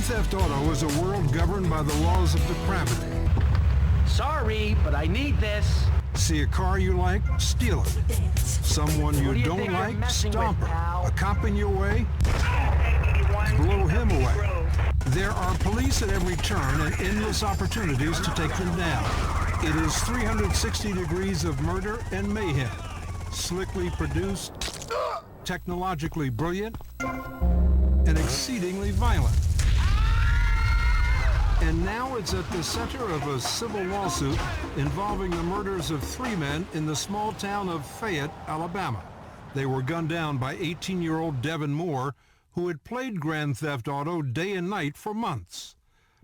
Theft Auto is a world governed by the laws of depravity. Sorry, but I need this. See a car you like? Steal it. Someone you don't like? Stomp her. A cop in your way? Blow him away. There are police at every turn and endless opportunities to take them down. It is 360 degrees of murder and mayhem. Slickly produced, technologically brilliant, and exceedingly violent. And now it's at the center of a civil lawsuit involving the murders of 3 men in the small town of Fayette, Alabama. They were gunned down by 18-year-old Devin Moore, who had played Grand Theft Auto day and night for months.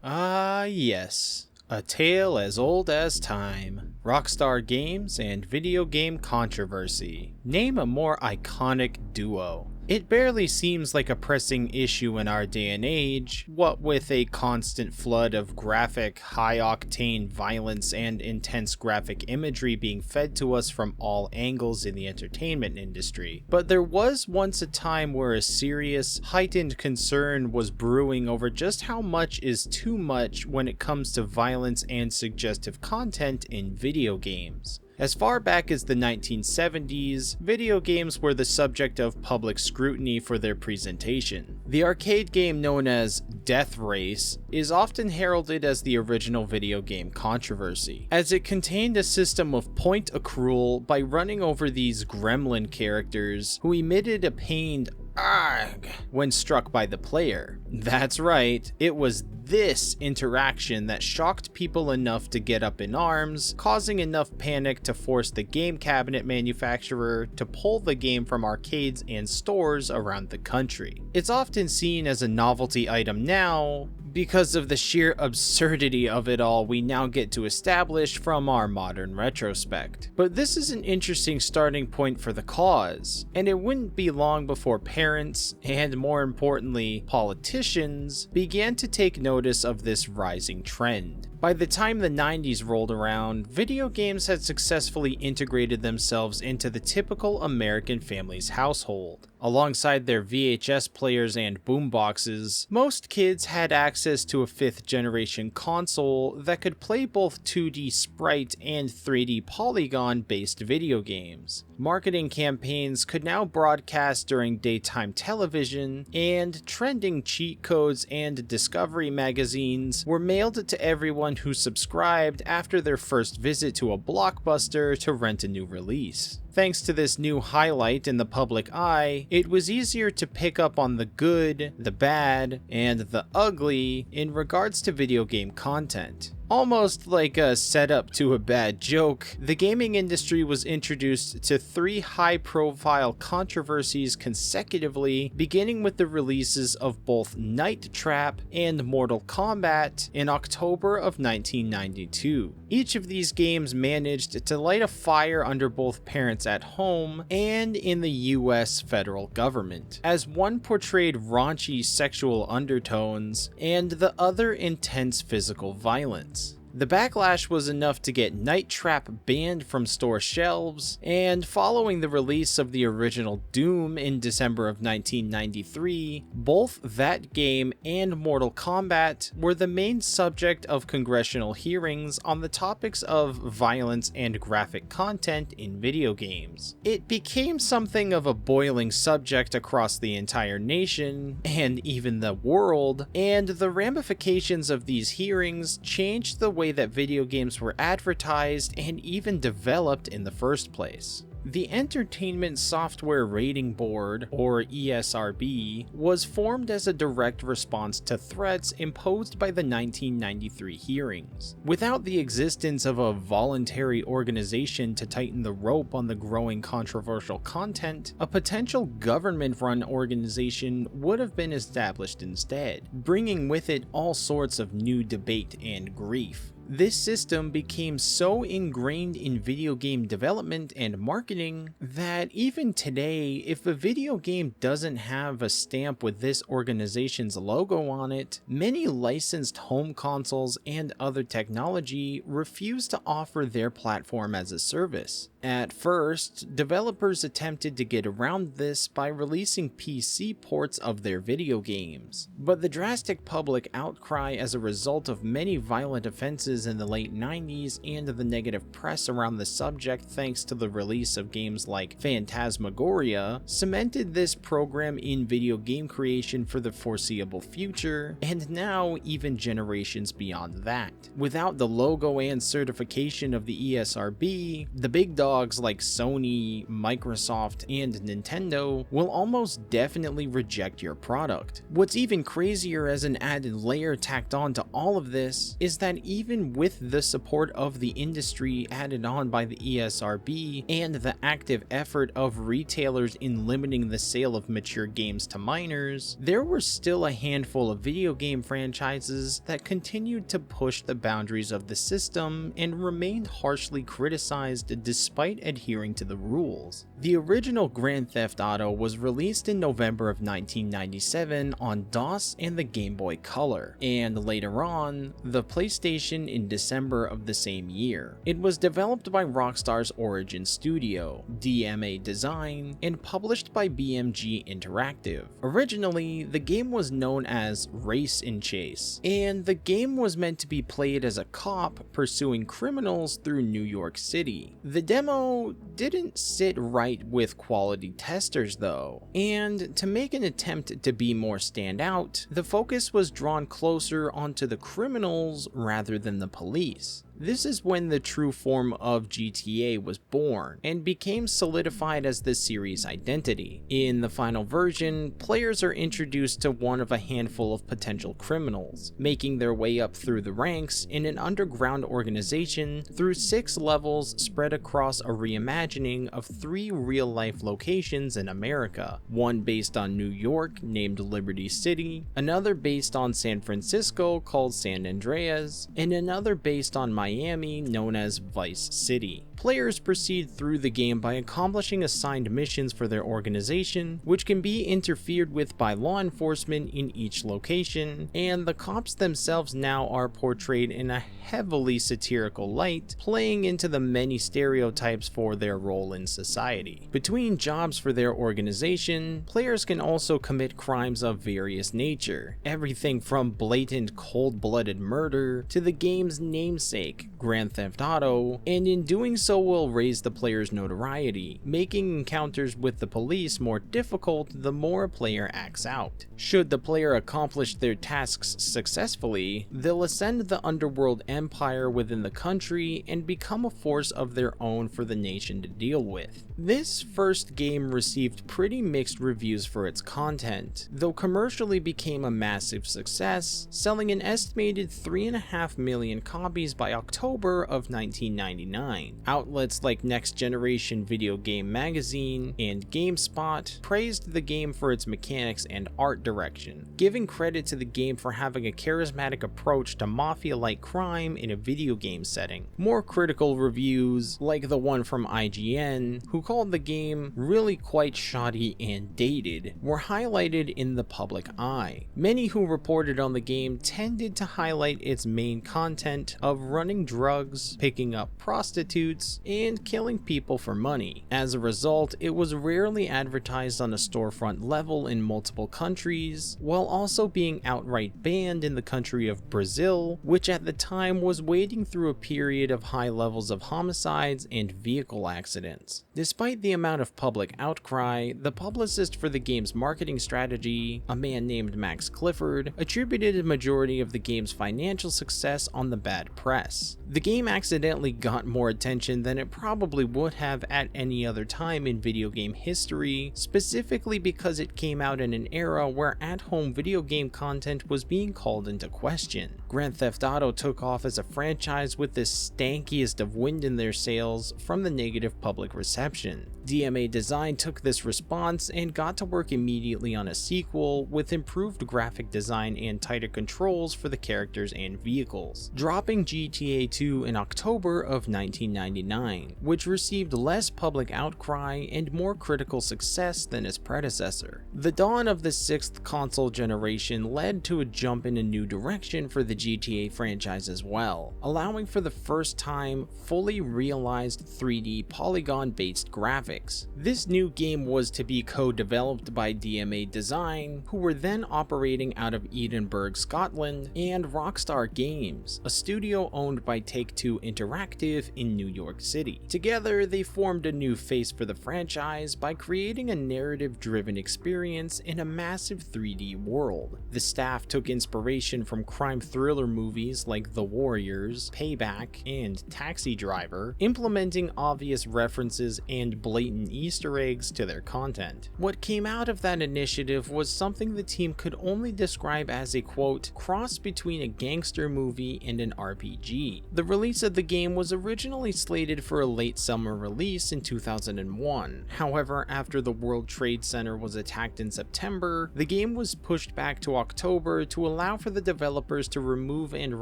Ah, yes. A tale as old as time. Rockstar Games and video game controversy. Name a more iconic duo. It barely seems like a pressing issue in our day and age, what with a constant flood of graphic, high-octane violence and intense graphic imagery being fed to us from all angles in the entertainment industry. But there was once a time where a serious, heightened concern was brewing over just how much is too much when it comes to violence and suggestive content in video games. As far back as the 1970s, video games were the subject of public scrutiny for their presentation. The arcade game known as Death Race is often heralded as the original video game controversy, as it contained a system of point accrual by running over these gremlin characters who emitted a pained "argh" when struck by the player. That's right, it was this interaction that shocked people enough to get up in arms, causing enough panic to force the game cabinet manufacturer to pull the game from arcades and stores around the country. It's often seen as a novelty item now, because of the sheer absurdity of it all we now get to establish from our modern retrospect. But this is an interesting starting point for the cause, and it wouldn't be long before parents, and more importantly, politicians, began to take notice of this rising trend. By the time the 90s rolled around, video games had successfully integrated themselves into the typical American family's household. Alongside their VHS players and boomboxes, most kids had access to a 5th generation console that could play both 2D sprite and 3D polygon based video games. Marketing campaigns could now broadcast during daytime television, and trending cheat codes and discovery magazines were mailed to everyone who subscribed after their first visit to a Blockbuster to rent a new release. Thanks to this new highlight in the public eye, it was easier to pick up on the good, the bad, and the ugly in regards to video game content. Almost like a setup to a bad joke, the gaming industry was introduced to 3 high-profile controversies consecutively, beginning with the releases of both Night Trap and Mortal Kombat in October of 1992. Each of these games managed to light a fire under both parents at home and in the US federal government, as one portrayed raunchy sexual undertones and the other intense physical violence. The backlash was enough to get Night Trap banned from store shelves, and following the release of the original Doom in December of 1993, both that game and Mortal Kombat were the main subject of congressional hearings on the topics of violence and graphic content in video games. It became something of a boiling subject across the entire nation, and even the world, and the ramifications of these hearings changed the way that video games were advertised and even developed in the first place. The Entertainment Software Rating Board, or ESRB, was formed as a direct response to threats imposed by the 1993 hearings. Without the existence of a voluntary organization to tighten the rope on the growing controversial content, a potential government-run organization would have been established instead, bringing with it all sorts of new debate and grief. This system became so ingrained in video game development and marketing that even today, if a video game doesn't have a stamp with this organization's logo on it, many licensed home consoles and other technology refuse to offer their platform as a service. At first, developers attempted to get around this by releasing PC ports of their video games, but the drastic public outcry as a result of many violent offenses in the late 90s and the negative press around the subject thanks to the release of games like Phantasmagoria cemented this program in video game creation for the foreseeable future, and now even generations beyond that. Without the logo and certification of the ESRB, the big dogs like Sony, Microsoft, and Nintendo will almost definitely reject your product. What's even crazier as an added layer tacked on to all of this is that even with the support of the industry added on by the ESRB and the active effort of retailers in limiting the sale of mature games to minors, there were still a handful of video game franchises that continued to push the boundaries of the system and remained harshly criticized despite adhering to the rules. The original Grand Theft Auto was released in November of 1997 on DOS and the Game Boy Color, and later on, the PlayStation in December of the same year. It was developed by Rockstar's Origin Studio, DMA Design, and published by BMG Interactive. Originally, the game was known as Race and Chase, and the game was meant to be played as a cop pursuing criminals through New York City. The demo didn't sit right with quality testers though, and to make an attempt to be more standout, the focus was drawn closer onto the criminals rather than the police. This is when the true form of GTA was born and became solidified as the series' identity. In the final version, players are introduced to one of a handful of potential criminals, making their way up through the ranks in an underground organization through 6 levels spread across a reimagining of 3 real-life locations in America, one based on New York named Liberty City, another based on San Francisco called San Andreas, and another based on Miami known as Vice City. Players proceed through the game by accomplishing assigned missions for their organization, which can be interfered with by law enforcement in each location, and the cops themselves now are portrayed in a heavily satirical light, playing into the many stereotypes for their role in society. Between jobs for their organization, players can also commit crimes of various nature, everything from blatant cold-blooded murder to the game's namesake, Grand Theft Auto, and in doing so will raise the player's notoriety, making encounters with the police more difficult the more a player acts out. Should the player accomplish their tasks successfully, they'll ascend the underworld empire within the country and become a force of their own for the nation to deal with. This first game received pretty mixed reviews for its content, though commercially became a massive success, selling an estimated 3.5 million copies by October of 1999. Outlets like Next Generation Video Game Magazine and GameSpot praised the game for its mechanics and art direction, giving credit to the game for having a charismatic approach to mafia-like crime in a video game setting. More critical reviews, like the one from IGN, who called the game really quite shoddy and dated, were highlighted in the public eye. Many who reported on the game tended to highlight its main content of running drugs, picking up prostitutes, and killing people for money. As a result, it was rarely advertised on a storefront level in multiple countries, while also being outright banned in the country of Brazil, which at the time was wading through a period of high levels of homicides and vehicle accidents. Despite the amount of public outcry, the publicist for the game's marketing strategy, a man named Max Clifford, attributed a majority of the game's financial success on the bad press. The game accidentally got more attention than it probably would have at any other time in video game history, specifically because it came out in an era where at-home video game content was being called into question. Grand Theft Auto took off as a franchise with the stankiest of wind in their sails from the negative public reception. DMA Design took this response and got to work immediately on a sequel with improved graphic design and tighter controls for the characters and vehicles, dropping GTA 2 in October of 1999, which received less public outcry and more critical success than its predecessor. The dawn of the 6th console generation led to a jump in a new direction for the GTA franchise as well, allowing for the first time fully realized 3D polygon-based graphics. This new game was to be co-developed by DMA Design, who were then operating out of Edinburgh, Scotland, and Rockstar Games, a studio owned by Take-Two Interactive in New York City. Together, they formed a new face for the franchise by creating a narrative-driven experience in a massive 3D world. The staff took inspiration from crime thriller movies like The Warriors, Payback, and Taxi Driver, implementing obvious references and blatant Easter eggs to their content. What came out of that initiative was something the team could only describe as a quote, cross between a gangster movie and an RPG. The release of the game was originally slated for a late summer release in 2001. However, after the World Trade Center was attacked in September, the game was pushed back to October to allow for the developers to remove and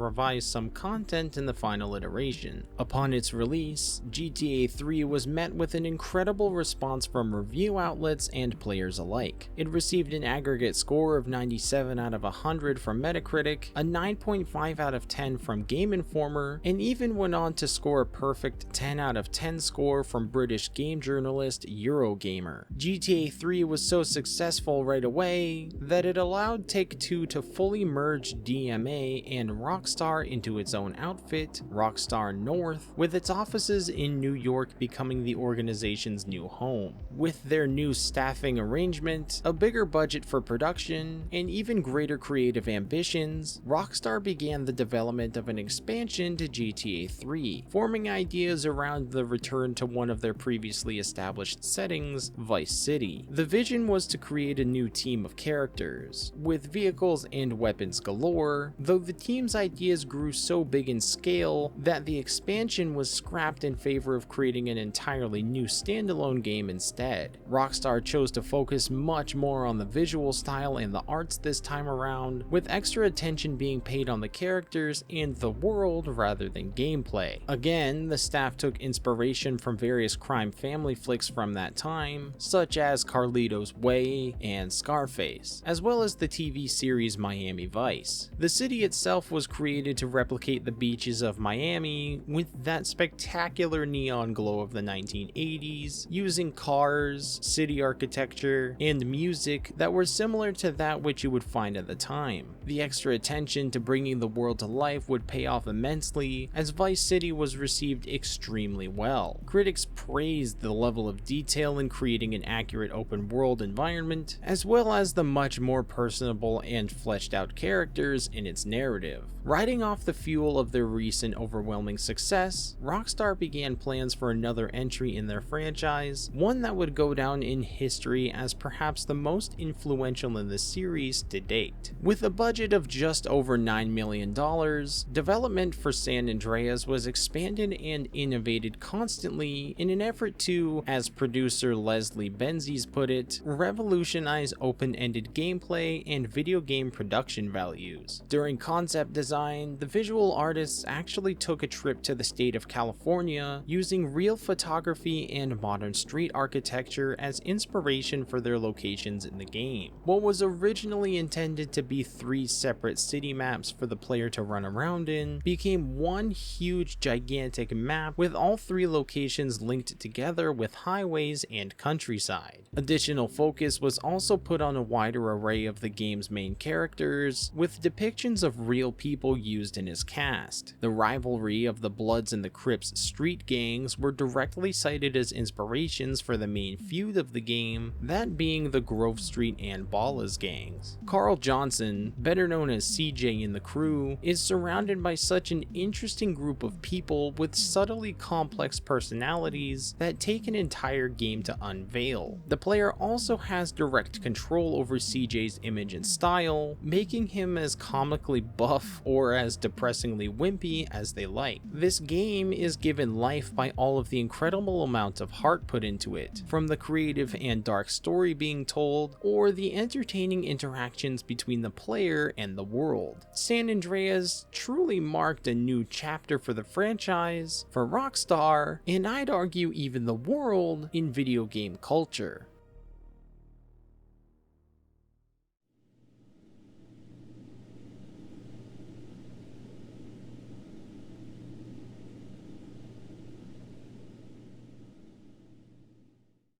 revise some content in the final iteration. Upon its release, GTA 3 was met with an incredible response from review outlets and players alike. It received an aggregate score of 97 out of 100 from Metacritic, a 9.5 out of 10 from Game Informer, and even went on to score a perfect 10 out of 10 score from British game journalist NeoGamer. GTA 3 was so successful right away that it allowed Take-Two to fully merge DMA and Rockstar into its own outfit, Rockstar North, with its offices in New York becoming the organization's new home. With their new staffing arrangement, a bigger budget for production, and even greater creative ambitions, Rockstar began the development of an expansion to GTA 3, forming ideas around the return to one of their previously established settings, Vice City. The vision was to create a new team of characters, with vehicles and weapons galore, though the team's ideas grew so big in scale that the expansion was scrapped in favor of creating an entirely new standalone game instead. Rockstar chose to focus much more on the visual style and the arts this time around, with extra attention being paid on the characters and the world rather than gameplay. Again, the staff took inspiration from various crime family flicks from that time, such as Carlito's Way and Scarface, as well as the TV series Miami Vice. The city itself was created to replicate the beaches of Miami with that spectacular neon glow of the 1980s, using cars, city architecture, and music that were similar to that which you would find at the time. The extra attention to bringing the world to life would pay off immensely, as Vice City was received extremely well. Critics praised the level of detail in creating an accurate open world environment, as well as the much more personable and fleshed out characters in its narrative. Riding off the fuel of their recent overwhelming success, Rockstar began plans for another entry in their franchise, one that would go down in history as perhaps the most influential in the series to date. With a budget of just over $9 million, development for San Andreas was expanded and innovated constantly in an effort to, as producer Leslie Benzies put it, revolutionize open-ended gameplay and video game production values. During concept design, the visual artists actually took a trip to the state of California, using real photography and modern street architecture as inspiration for their locations in the game. What was originally intended to be 3 separate city maps for the player to run around in became one huge gigantic map with all 3 locations linked together with highways and countryside. Additional focus was also put on a wider array of the game's main characters, with depictions of real people used in his cast. The rivalry of the Bloods and the Crips street gangs were directly cited as inspirations for the main feud of the game, that being the Grove Street and Ballas gangs. Carl Johnson, better known as CJ in the crew, is surrounded by such an interesting group of people with subtly complex personalities that take an entire game to unveil. The player also has direct control over CJ's image and style, making him as comically buff or as depressingly wimpy as they like. This game is given life by all of the incredible amount of heart put into it, from the creative and dark story being told, or the entertaining interactions between the player and the world. San Andreas truly marked a new chapter for the franchise, for Rockstar, and I'd argue even the world in video game culture.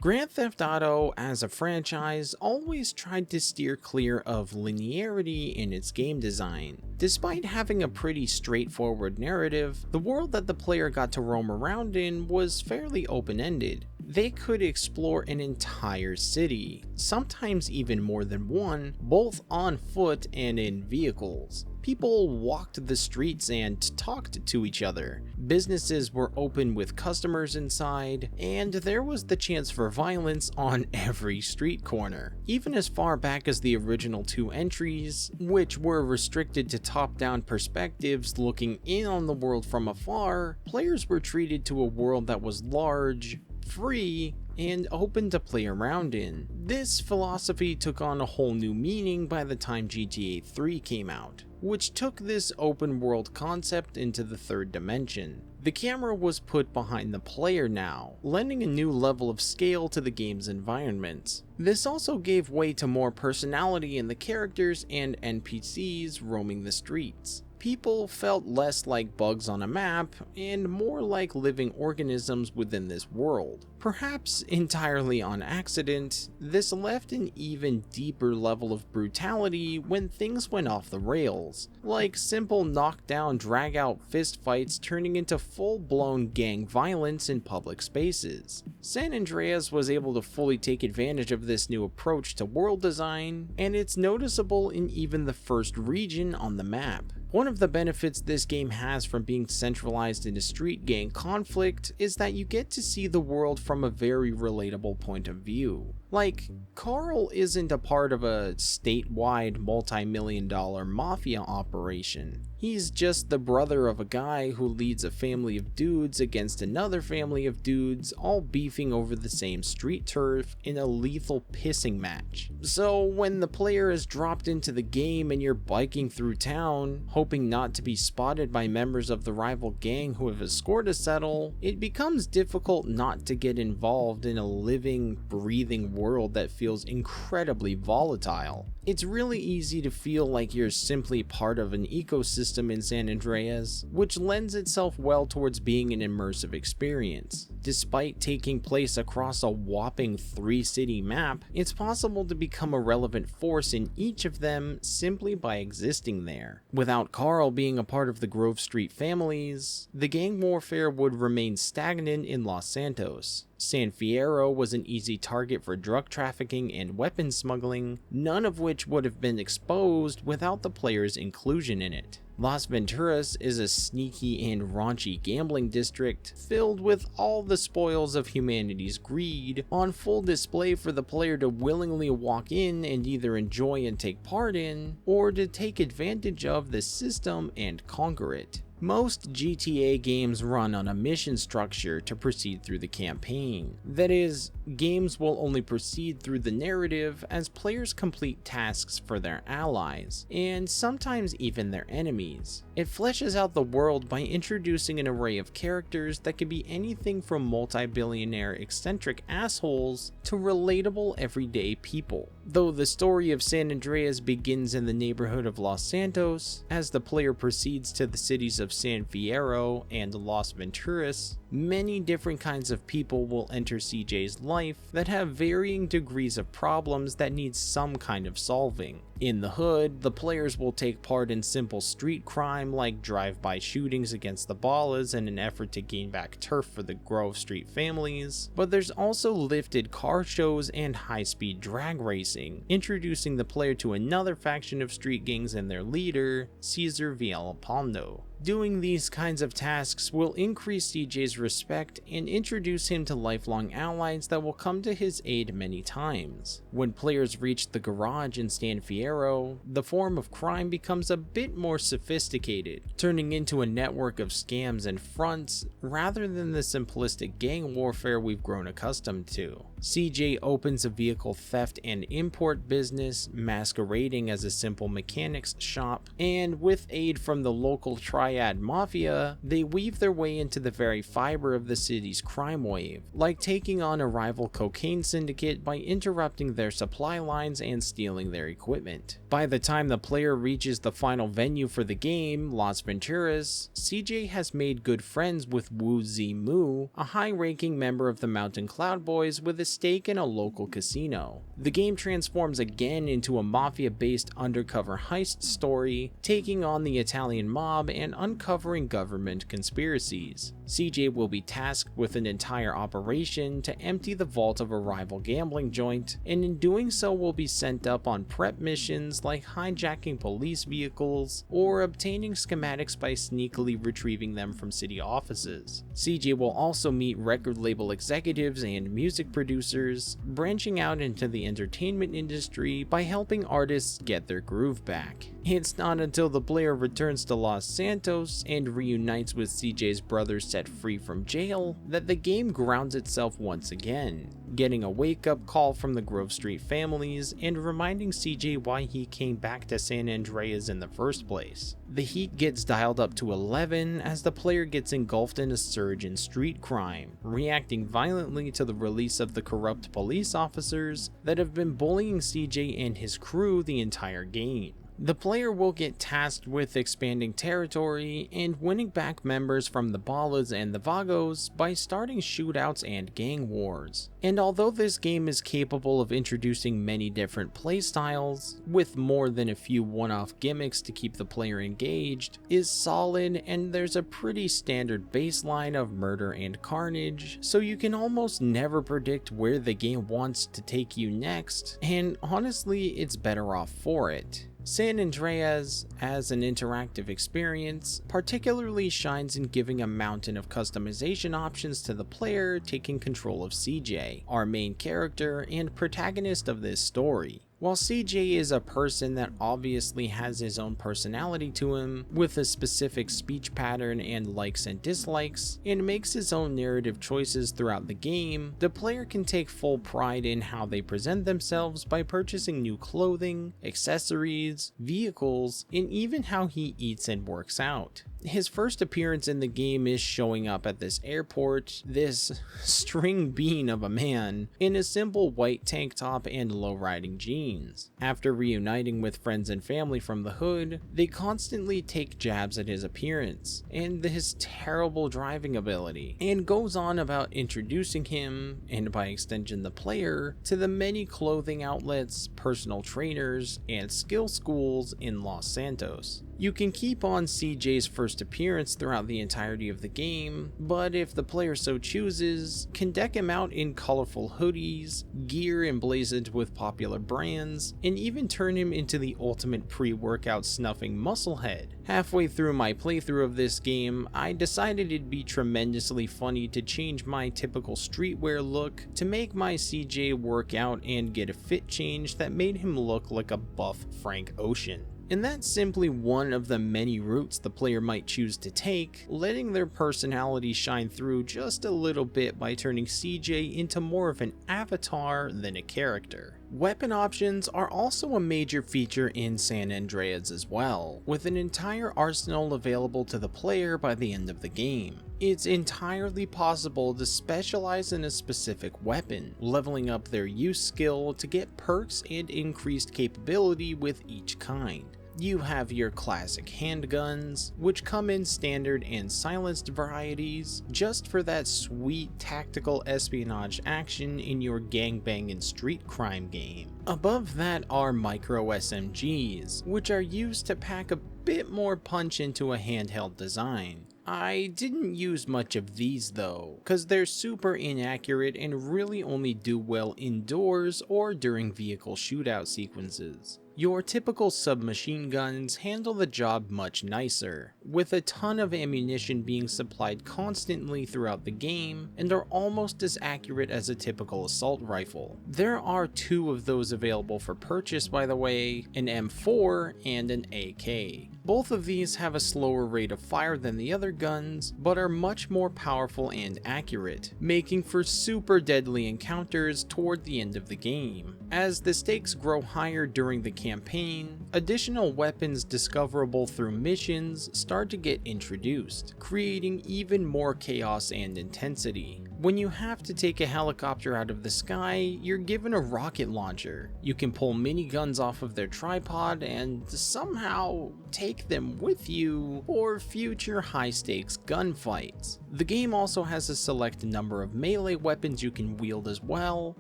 Grand Theft Auto as a franchise always tried to steer clear of linearity in its game design. Despite having a pretty straightforward narrative, the world that the player got to roam around in was fairly open-ended. They could explore an entire city, sometimes even more than one, both on foot and in vehicles. People walked the streets and talked to each other. Businesses were open with customers inside, and there was the chance for violence on every street corner. Even as far back as the original 2 entries, which were restricted to top-down perspectives looking in on the world from afar, players were treated to a world that was large, free, and open to play around in. This philosophy took on a whole new meaning by the time GTA 3 came out, which took this open world concept into the 3rd dimension. The camera was put behind the player now, lending a new level of scale to the game's environments. This also gave way to more personality in the characters and NPCs roaming the streets. People felt less like bugs on a map and more like living organisms within this world. Perhaps entirely on accident, this left an even deeper level of brutality when things went off the rails, like simple knockdown drag-out fistfights turning into full-blown gang violence in public spaces. San Andreas was able to fully take advantage of this new approach to world design, and it's noticeable in even the first region on the map. One of the benefits this game has from being centralized into street gang conflict is that you get to see the world from a very relatable point of view. Like, Carl isn't a part of a statewide multi-million-dollar mafia operation. He's just the brother of a guy who leads a family of dudes against another family of dudes, all beefing over the same street turf in a lethal pissing match. So when the player is dropped into the game and you're biking through town, hoping not to be spotted by members of the rival gang who have a score to settle, it becomes difficult not to get involved in a living, breathing world that feels incredibly volatile. It's really easy to feel like you're simply part of an ecosystem in San Andreas, which lends itself well towards being an immersive experience. Despite taking place across a whopping 3-city map, it's possible to become a relevant force in each of them simply by existing there. Without Carl being a part of the Grove Street families, the gang warfare would remain stagnant in Los Santos. San Fierro was an easy target for drug trafficking and weapons smuggling, none of which would have been exposed without the player's inclusion in it. Las Venturas is a sneaky and raunchy gambling district filled with all the spoils of humanity's greed on full display for the player to willingly walk in and either enjoy and take part in, or to take advantage of the system and conquer it. Most GTA games run on a mission structure to proceed through the campaign. That is, games will only proceed through the narrative as players complete tasks for their allies, and sometimes even their enemies. It fleshes out the world by introducing an array of characters that can be anything from multi-billionaire eccentric assholes to relatable everyday people. Though the story of San Andreas begins in the neighborhood of Los Santos, as the player proceeds to the cities of San Fierro and Las Venturas, many different kinds of people will enter CJ's life that have varying degrees of problems that need some kind of solving. In the hood, the players will take part in simple street crime like drive-by shootings against the Ballas in an effort to gain back turf for the Grove Street families, but there's also lifted car shows and high-speed drag racing, introducing the player to another faction of street gangs and their leader, Cesar Villalpando. Doing these kinds of tasks will increase CJ's respect and introduce him to lifelong allies that will come to his aid many times. When players reach the garage in San Fierro, the form of crime becomes a bit more sophisticated, turning into a network of scams and fronts rather than the simplistic gang warfare we've grown accustomed to. CJ opens a vehicle theft and import business, masquerading as a simple mechanics shop, and with aid from the local triad mafia, they weave their way into the very fiber of the city's crime wave, like taking on a rival cocaine syndicate by interrupting their supply lines and stealing their equipment. By the time the player reaches the final venue for the game, Las Venturas, CJ has made good friends with Wu Zimu, a high-ranking member of the Mountain Cloud Boys with a stake in a local casino. The game transforms again into a mafia-based undercover heist story, taking on the Italian mob and uncovering government conspiracies. CJ will be tasked with an entire operation to empty the vault of a rival gambling joint, and in doing so will be sent up on prep missions like hijacking police vehicles or obtaining schematics by sneakily retrieving them from city offices. CJ will also meet record label executives and music producers, branching out into the entertainment industry by helping artists get their groove back. It's not until the player returns to Los Santos and reunites with CJ's brother set free from jail that the game grounds itself once again, getting a wake-up call from the Grove Street families and reminding CJ why he came back to San Andreas in the first place. The heat gets dialed up to 11 as the player gets engulfed in a surge in street crime, reacting violently to the release of the corrupt police officers that have been bullying CJ and his crew the entire game. The player will get tasked with expanding territory and winning back members from the Balas and the Vagos by starting shootouts and gang wars. And although this game is capable of introducing many different playstyles, with more than a few one-off gimmicks to keep the player engaged, is solid, and there's a pretty standard baseline of murder and carnage, so you can almost never predict where the game wants to take you next, and honestly, it's better off for it. San Andreas, as an interactive experience, particularly shines in giving a mountain of customization options to the player taking control of CJ, our main character and protagonist of this story. While CJ is a person that obviously has his own personality to him, with a specific speech pattern and likes and dislikes, and makes his own narrative choices throughout the game, the player can take full pride in how they present themselves by purchasing new clothing, accessories, vehicles, and even how he eats and works out. His first appearance in the game is showing up at this airport, this string bean of a man, in a simple white tank top and low-riding jeans. After reuniting with friends and family from the hood, they constantly take jabs at his appearance and his terrible driving ability, and goes on about introducing him, and by extension the player, to the many clothing outlets, personal trainers, and skill schools in Los Santos. You can keep on CJ's first appearance throughout the entirety of the game, but if the player so chooses, can deck him out in colorful hoodies, gear emblazoned with popular brands, and even turn him into the ultimate pre-workout snuffing musclehead. Halfway through my playthrough of this game, I decided it'd be tremendously funny to change my typical streetwear look to make my CJ work out and get a fit change that made him look like a buff Frank Ocean. And that's simply one of the many routes the player might choose to take, letting their personality shine through just a little bit by turning CJ into more of an avatar than a character. Weapon options are also a major feature in San Andreas as well, with an entire arsenal available to the player by the end of the game. It's entirely possible to specialize in a specific weapon, leveling up their use skill to get perks and increased capability with each kind. You have your classic handguns, which come in standard and silenced varieties, just for that sweet tactical espionage action in your gangbang and street crime game. Above that are micro SMGs, which are used to pack a bit more punch into a handheld design. I didn't use much of these though, cause they're super inaccurate and really only do well indoors or during vehicle shootout sequences. Your typical submachine guns handle the job much nicer, with a ton of ammunition being supplied constantly throughout the game and are almost as accurate as a typical assault rifle. There are two of those available for purchase, by the way, an M4 and an AK. Both of these have a slower rate of fire than the other guns, but are much more powerful and accurate, making for super deadly encounters toward the end of the game. As the stakes grow higher during the campaign, additional weapons discoverable through missions start to get introduced, creating even more chaos and intensity. When you have to take a helicopter out of the sky, you're given a rocket launcher. You can pull miniguns off of their tripod and somehow take them with you for future high-stakes gunfights. The game also has a select number of melee weapons you can wield as well,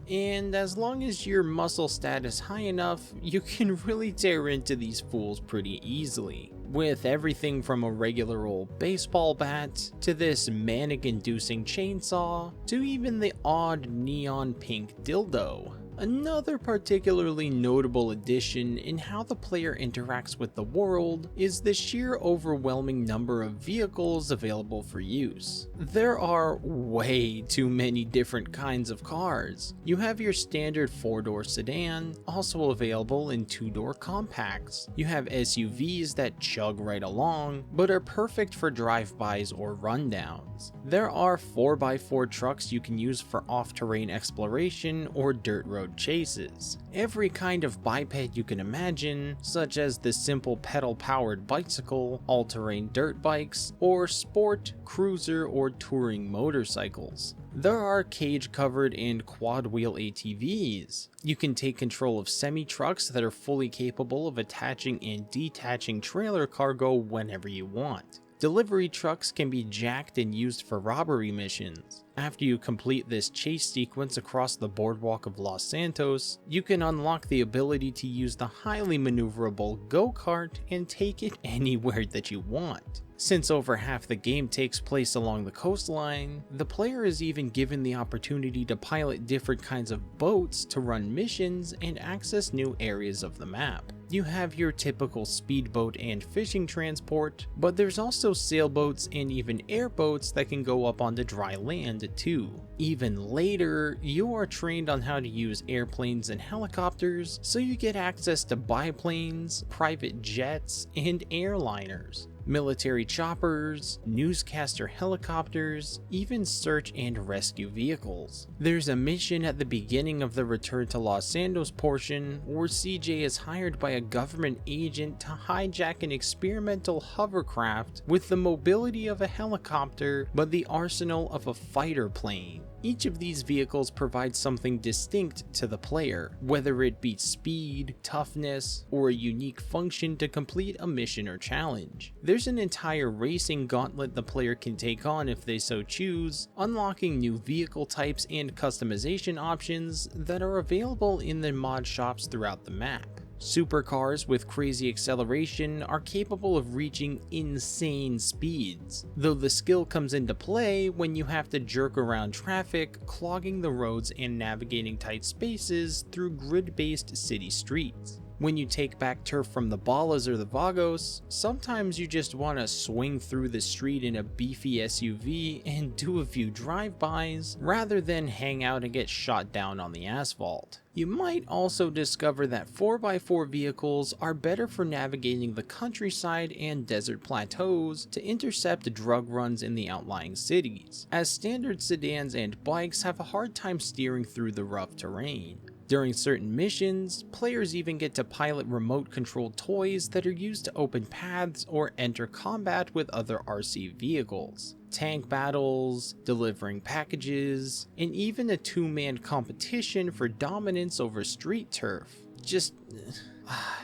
and as long as your muscle stat is high enough, you can really tear into these fools pretty easily. With everything from a regular old baseball bat, to this manic-inducing chainsaw, to even the odd neon pink dildo. Another particularly notable addition in how the player interacts with the world is the sheer overwhelming number of vehicles available for use. There are way too many different kinds of cars. You have your standard 4-door sedan, also available in 2-door compacts. You have SUVs that chug right along, but are perfect for drive-bys or rundowns. There are 4x4 trucks you can use for off-terrain exploration or dirt road chases. Every kind of biped you can imagine, such as the simple pedal-powered bicycle, all-terrain dirt bikes, or sport, cruiser, or touring motorcycles. There are cage-covered and quad-wheel ATVs. You can take control of semi-trucks that are fully capable of attaching and detaching trailer cargo whenever you want. Delivery trucks can be jacked and used for robbery missions. After you complete this chase sequence across the boardwalk of Los Santos, you can unlock the ability to use the highly maneuverable go-kart and take it anywhere that you want. Since over half the game takes place along the coastline, the player is even given the opportunity to pilot different kinds of boats to run missions and access new areas of the map. You have your typical speedboat and fishing transport, but there's also sailboats and even airboats that can go up onto dry land too. Even later, you are trained on how to use airplanes and helicopters, so you get access to biplanes, private jets, and airliners. Military choppers, newscaster helicopters, even search and rescue vehicles. There's a mission at the beginning of the Return to Los Santos portion where CJ is hired by a government agent to hijack an experimental hovercraft with the mobility of a helicopter but the arsenal of a fighter plane. Each of these vehicles provides something distinct to the player, whether it be speed, toughness, or a unique function to complete a mission or challenge. There's an entire racing gauntlet the player can take on if they so choose, unlocking new vehicle types and customization options that are available in the mod shops throughout the map. Supercars with crazy acceleration are capable of reaching insane speeds, though the skill comes into play when you have to jerk around traffic, clogging the roads and navigating tight spaces through grid-based city streets. When you take back turf from the Ballas or the Vagos, sometimes you just want to swing through the street in a beefy SUV and do a few drive-bys, rather than hang out and get shot down on the asphalt. You might also discover that 4x4 vehicles are better for navigating the countryside and desert plateaus to intercept drug runs in the outlying cities, as standard sedans and bikes have a hard time steering through the rough terrain. During certain missions, players even get to pilot remote-controlled toys that are used to open paths or enter combat with other RC vehicles. Tank battles, delivering packages, and even a two-man competition for dominance over street turf. Just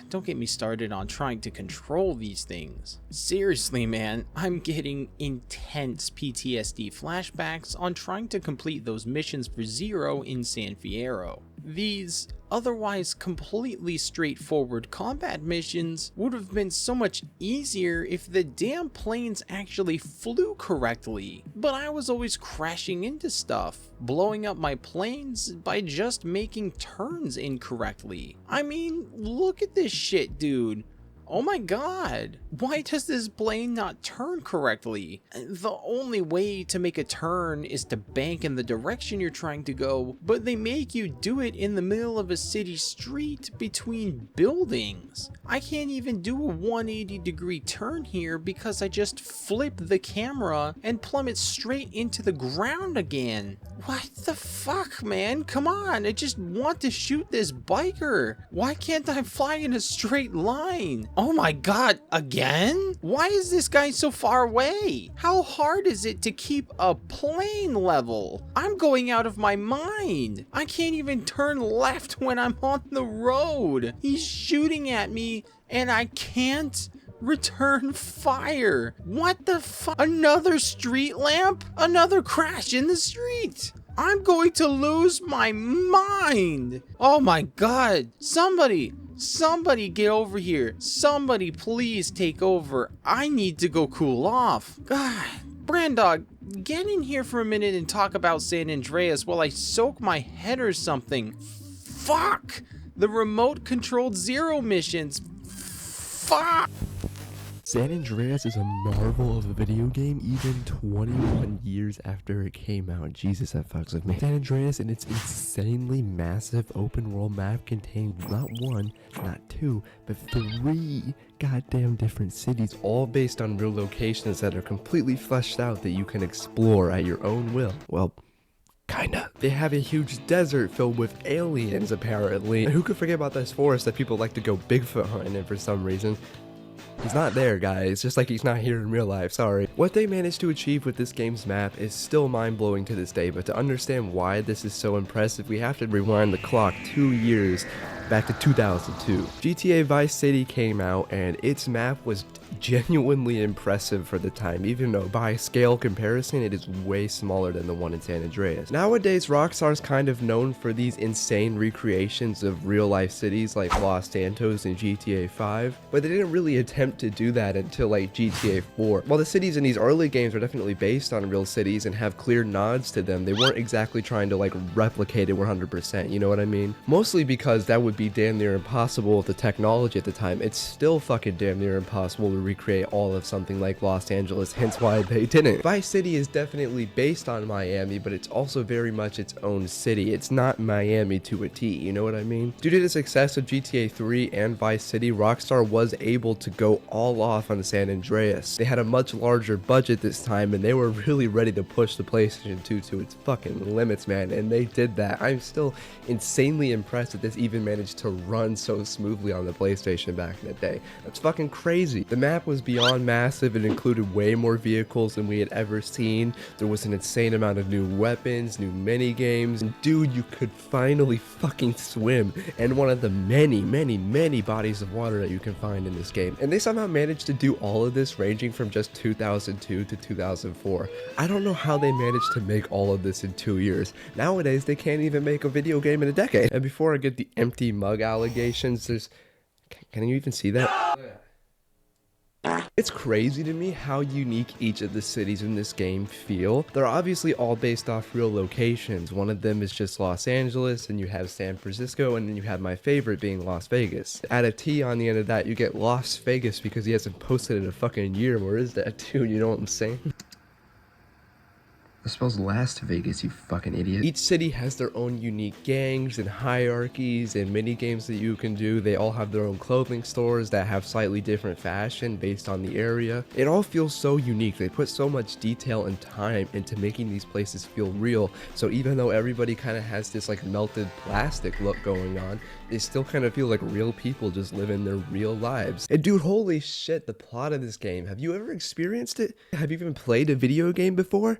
don't get me started on trying to control these things. Seriously, man, I'm getting intense PTSD flashbacks on trying to complete those missions for Zero in San Fierro. These otherwise completely straightforward combat missions would have been so much easier if the damn planes actually flew correctly. But I was always crashing into stuff, blowing up my planes by just making turns incorrectly. I mean, look at this shit, dude. Oh my god, why does this plane not turn correctly? The only way to make a turn is to bank in the direction you're trying to go, but they make you do it in the middle of a city street between buildings. I can't even do a 180-degree turn here because I just flip the camera and plummet straight into the ground again. What the fuck, man? Come on, I just want to shoot this biker. Why can't I fly in a straight line? Oh my god, again? Why is this guy so far away? How hard is it to keep a plane level? I'm going out of my mind. I can't even turn left when I'm on the road. He's shooting at me and I can't return fire. What the fuck? Another street lamp? Another crash in the street. I'm going to lose my mind. Oh my god. Somebody get over here. Somebody please take over. I need to go cool off. God, Brandawg, get in here for a minute and talk about San Andreas while I soak my head or something. Fuck! The remote controlled zero missions. Fuck! San Andreas is a marvel of a video game even 21 years after it came out. Jesus, that fucks with me. San Andreas and its insanely massive open world map contains not one, not two, but 3 goddamn different cities, all based on real locations that are completely fleshed out that you can explore at your own will. Well, kinda. They have a huge desert filled with aliens, apparently. And who could forget about this forest that people like to go Bigfoot hunting in for some reason? He's not there, guys, just like he's not here in real life, sorry. What they managed to achieve with this game's map is still mind-blowing to this day, but to understand why this is so impressive, we have to rewind the clock 2 years back to 2002. GTA Vice City came out and its map was genuinely impressive for the time, even though by scale comparison it is way smaller than the one in San Andreas. Nowadays, Rockstar's kind of known for these insane recreations of real life cities like Los Santos and GTA 5, but they didn't really attempt to do that until like GTA 4. While the cities in these early games are definitely based on real cities and have clear nods to them, they weren't exactly trying to like replicate it 100%, you know what I mean? Mostly because that would be damn near impossible with the technology at the time. It's still fucking damn near impossible to recreate all of something like Los Angeles, hence why they didn't. Vice City is definitely based on Miami, but it's also very much its own city. It's not Miami to a T, you know what I mean? Due to the success of GTA 3 and Vice City, Rockstar was able to go all off on San Andreas. They had a much larger budget this time, and they were really ready to push the PlayStation 2 to its fucking limits, man, and they did that. I'm still insanely impressed that this even managed to run so smoothly on the PlayStation back in the day. That's fucking crazy. The map was beyond massive. It included way more vehicles than we had ever seen. There was an insane amount of new weapons, new mini games, and dude, you could finally fucking swim in one of the many bodies of water that you can find in this game. And they somehow managed to do all of this ranging from just 2002 to 2004. I don't know how they managed to make all of this in 2 years. Nowadays, they can't even make a video game in a decade. And before I get the empty mug allegations, there's... Can you even see that? It's crazy to me how unique each of the cities in this game feel. They're obviously all based off real locations. One of them is just Los Angeles, and you have San Francisco, and then you have my favorite being Las Vegas. Add a T on the end of that, you get Las Vegas because he hasn't posted in a fucking year. Where is that, dude? You know what I'm saying? It spells Las Vegas, you fucking idiot. Each city has their own unique gangs and hierarchies and mini games that you can do. They all have their own clothing stores that have slightly different fashion based on the area. It all feels so unique. They put so much detail and time into making these places feel real. So even though everybody kind of has this like melted plastic look going on, they still kind of feel like real people just living their real lives. And dude, holy shit, the plot of this game. Have you ever experienced it? Have you even played a video game before?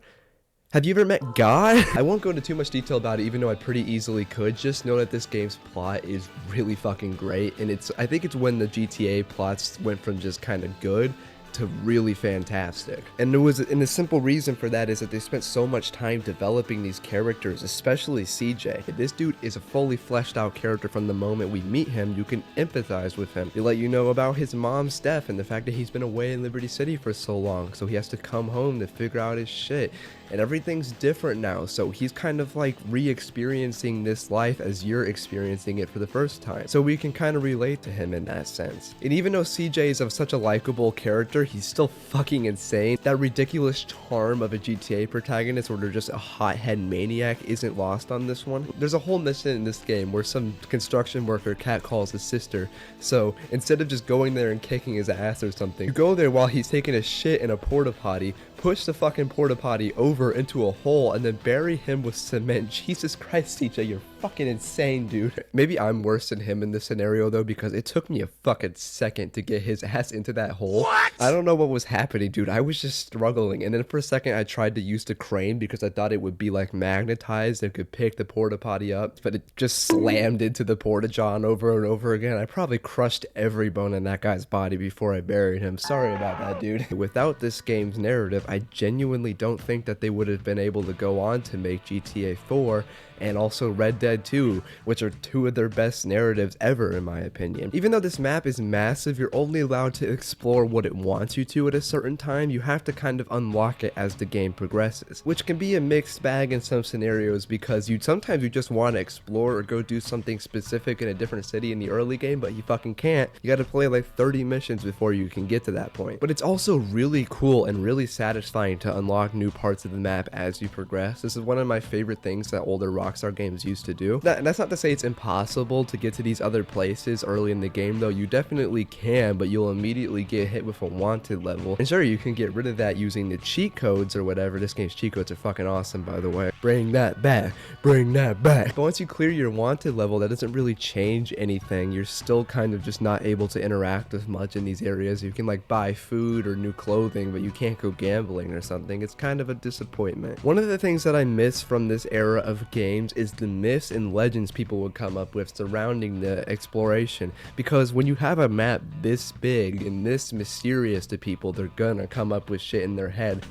Have you ever met God? I won't go into too much detail about it, even though I pretty easily could. Just know that this game's plot is really fucking great, and I think it's when the GTA plots went from just kind of good to really fantastic. And the simple reason for that is that they spent so much time developing these characters, especially CJ. This dude is a fully fleshed out character. From the moment we meet him, you can empathize with him. They let you know about his mom's death and the fact that he's been away in Liberty City for so long, so he has to come home to figure out his shit. And everything's different now, so he's kind of like re-experiencing this life as you're experiencing it for the first time. So we can kind of relate to him in that sense. And even though CJ is of such a likable character, he's still fucking insane. That ridiculous charm of a GTA protagonist where they're just a hothead maniac isn't lost on this one. There's a whole mission in this game where some construction worker catcalls his sister. So instead of just going there and kicking his ass or something, you go there while he's taking a shit in a porta potty, push the fucking porta potty over into a hole, and then bury him with cement. Jesus Christ, CJ, you're fucking insane, dude. Maybe I'm worse than him in this scenario though, because it took me a fucking second to get his ass into that hole. What? I don't know what was happening, dude. I was just struggling, and then for a second I tried to use the crane because I thought it would be like magnetized and could pick the porta potty up, but it just slammed into the porta john over and over again. I probably crushed every bone in that guy's body before I buried him. Sorry about that, dude. Without this game's narrative, I genuinely don't think that they would have been able to go on to make GTA 4 and also Red Dead 2, which are two of their best narratives ever in my opinion. Even though this map is massive, you're only allowed to explore what it wants you to at a certain time. You have to kind of unlock it as the game progresses, which can be a mixed bag in some scenarios, because sometimes you just want to explore or go do something specific in a different city in the early game, but you fucking can't. You gotta play like 30 missions before you can get to that point. But it's also really cool and really satisfying to unlock new parts of the map as you progress. This is one of my favorite things that older Rockstar Games used to do. That's not to say it's impossible to get to these other places early in the game though. You definitely can, but you'll immediately get hit with a wanted level. And sure, you can get rid of that using the cheat codes or whatever. This game's cheat codes are fucking awesome, by the way. Bring that back. Bring that back. But once you clear your wanted level, that doesn't really change anything. You're still kind of just not able to interact with much in these areas. You can like buy food or new clothing, but you can't go gambling or something. It's kind of a disappointment. One of the things that I miss from this era of games is the myths and legends people would come up with surrounding the exploration, because when you have a map this big and this mysterious to people, they're gonna come up with shit in their head.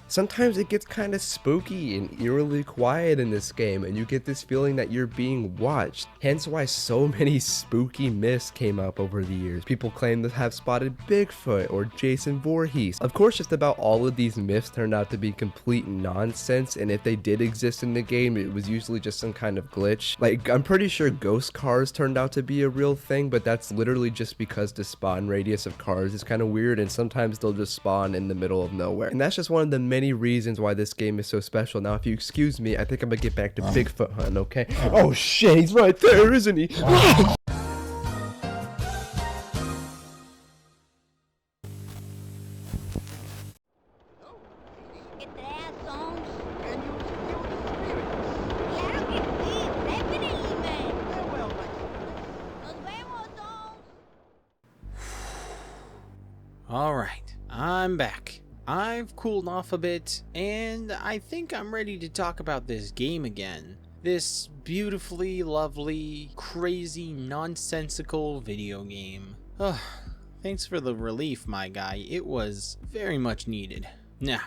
Sometimes it gets kind of spooky and eerily quiet in this game, and you get this feeling that you're being watched. Hence why so many spooky myths came up over the years. People claim to have spotted Bigfoot or Jason Voorhees. Of course, just about all of these myths turned out to be complete nonsense, and if they did exist in the game, it was usually just some kind of glitch. Like, I'm pretty sure ghost cars turned out to be a real thing, but that's literally just because the spawn radius of cars is kind of weird, and sometimes they'll just spawn in the middle of nowhere. And that's just one of the many reasons why this game is so special. Now, if you excuse me, I think I'm gonna get back to Bigfoot hunting, okay? Oh shit, he's right there, isn't he? Alright, I'm back. I've cooled off a bit, and I think I'm ready to talk about this game again. This beautifully lovely, crazy, nonsensical video game. Ugh, thanks for the relief, my guy. It was very much needed. Now,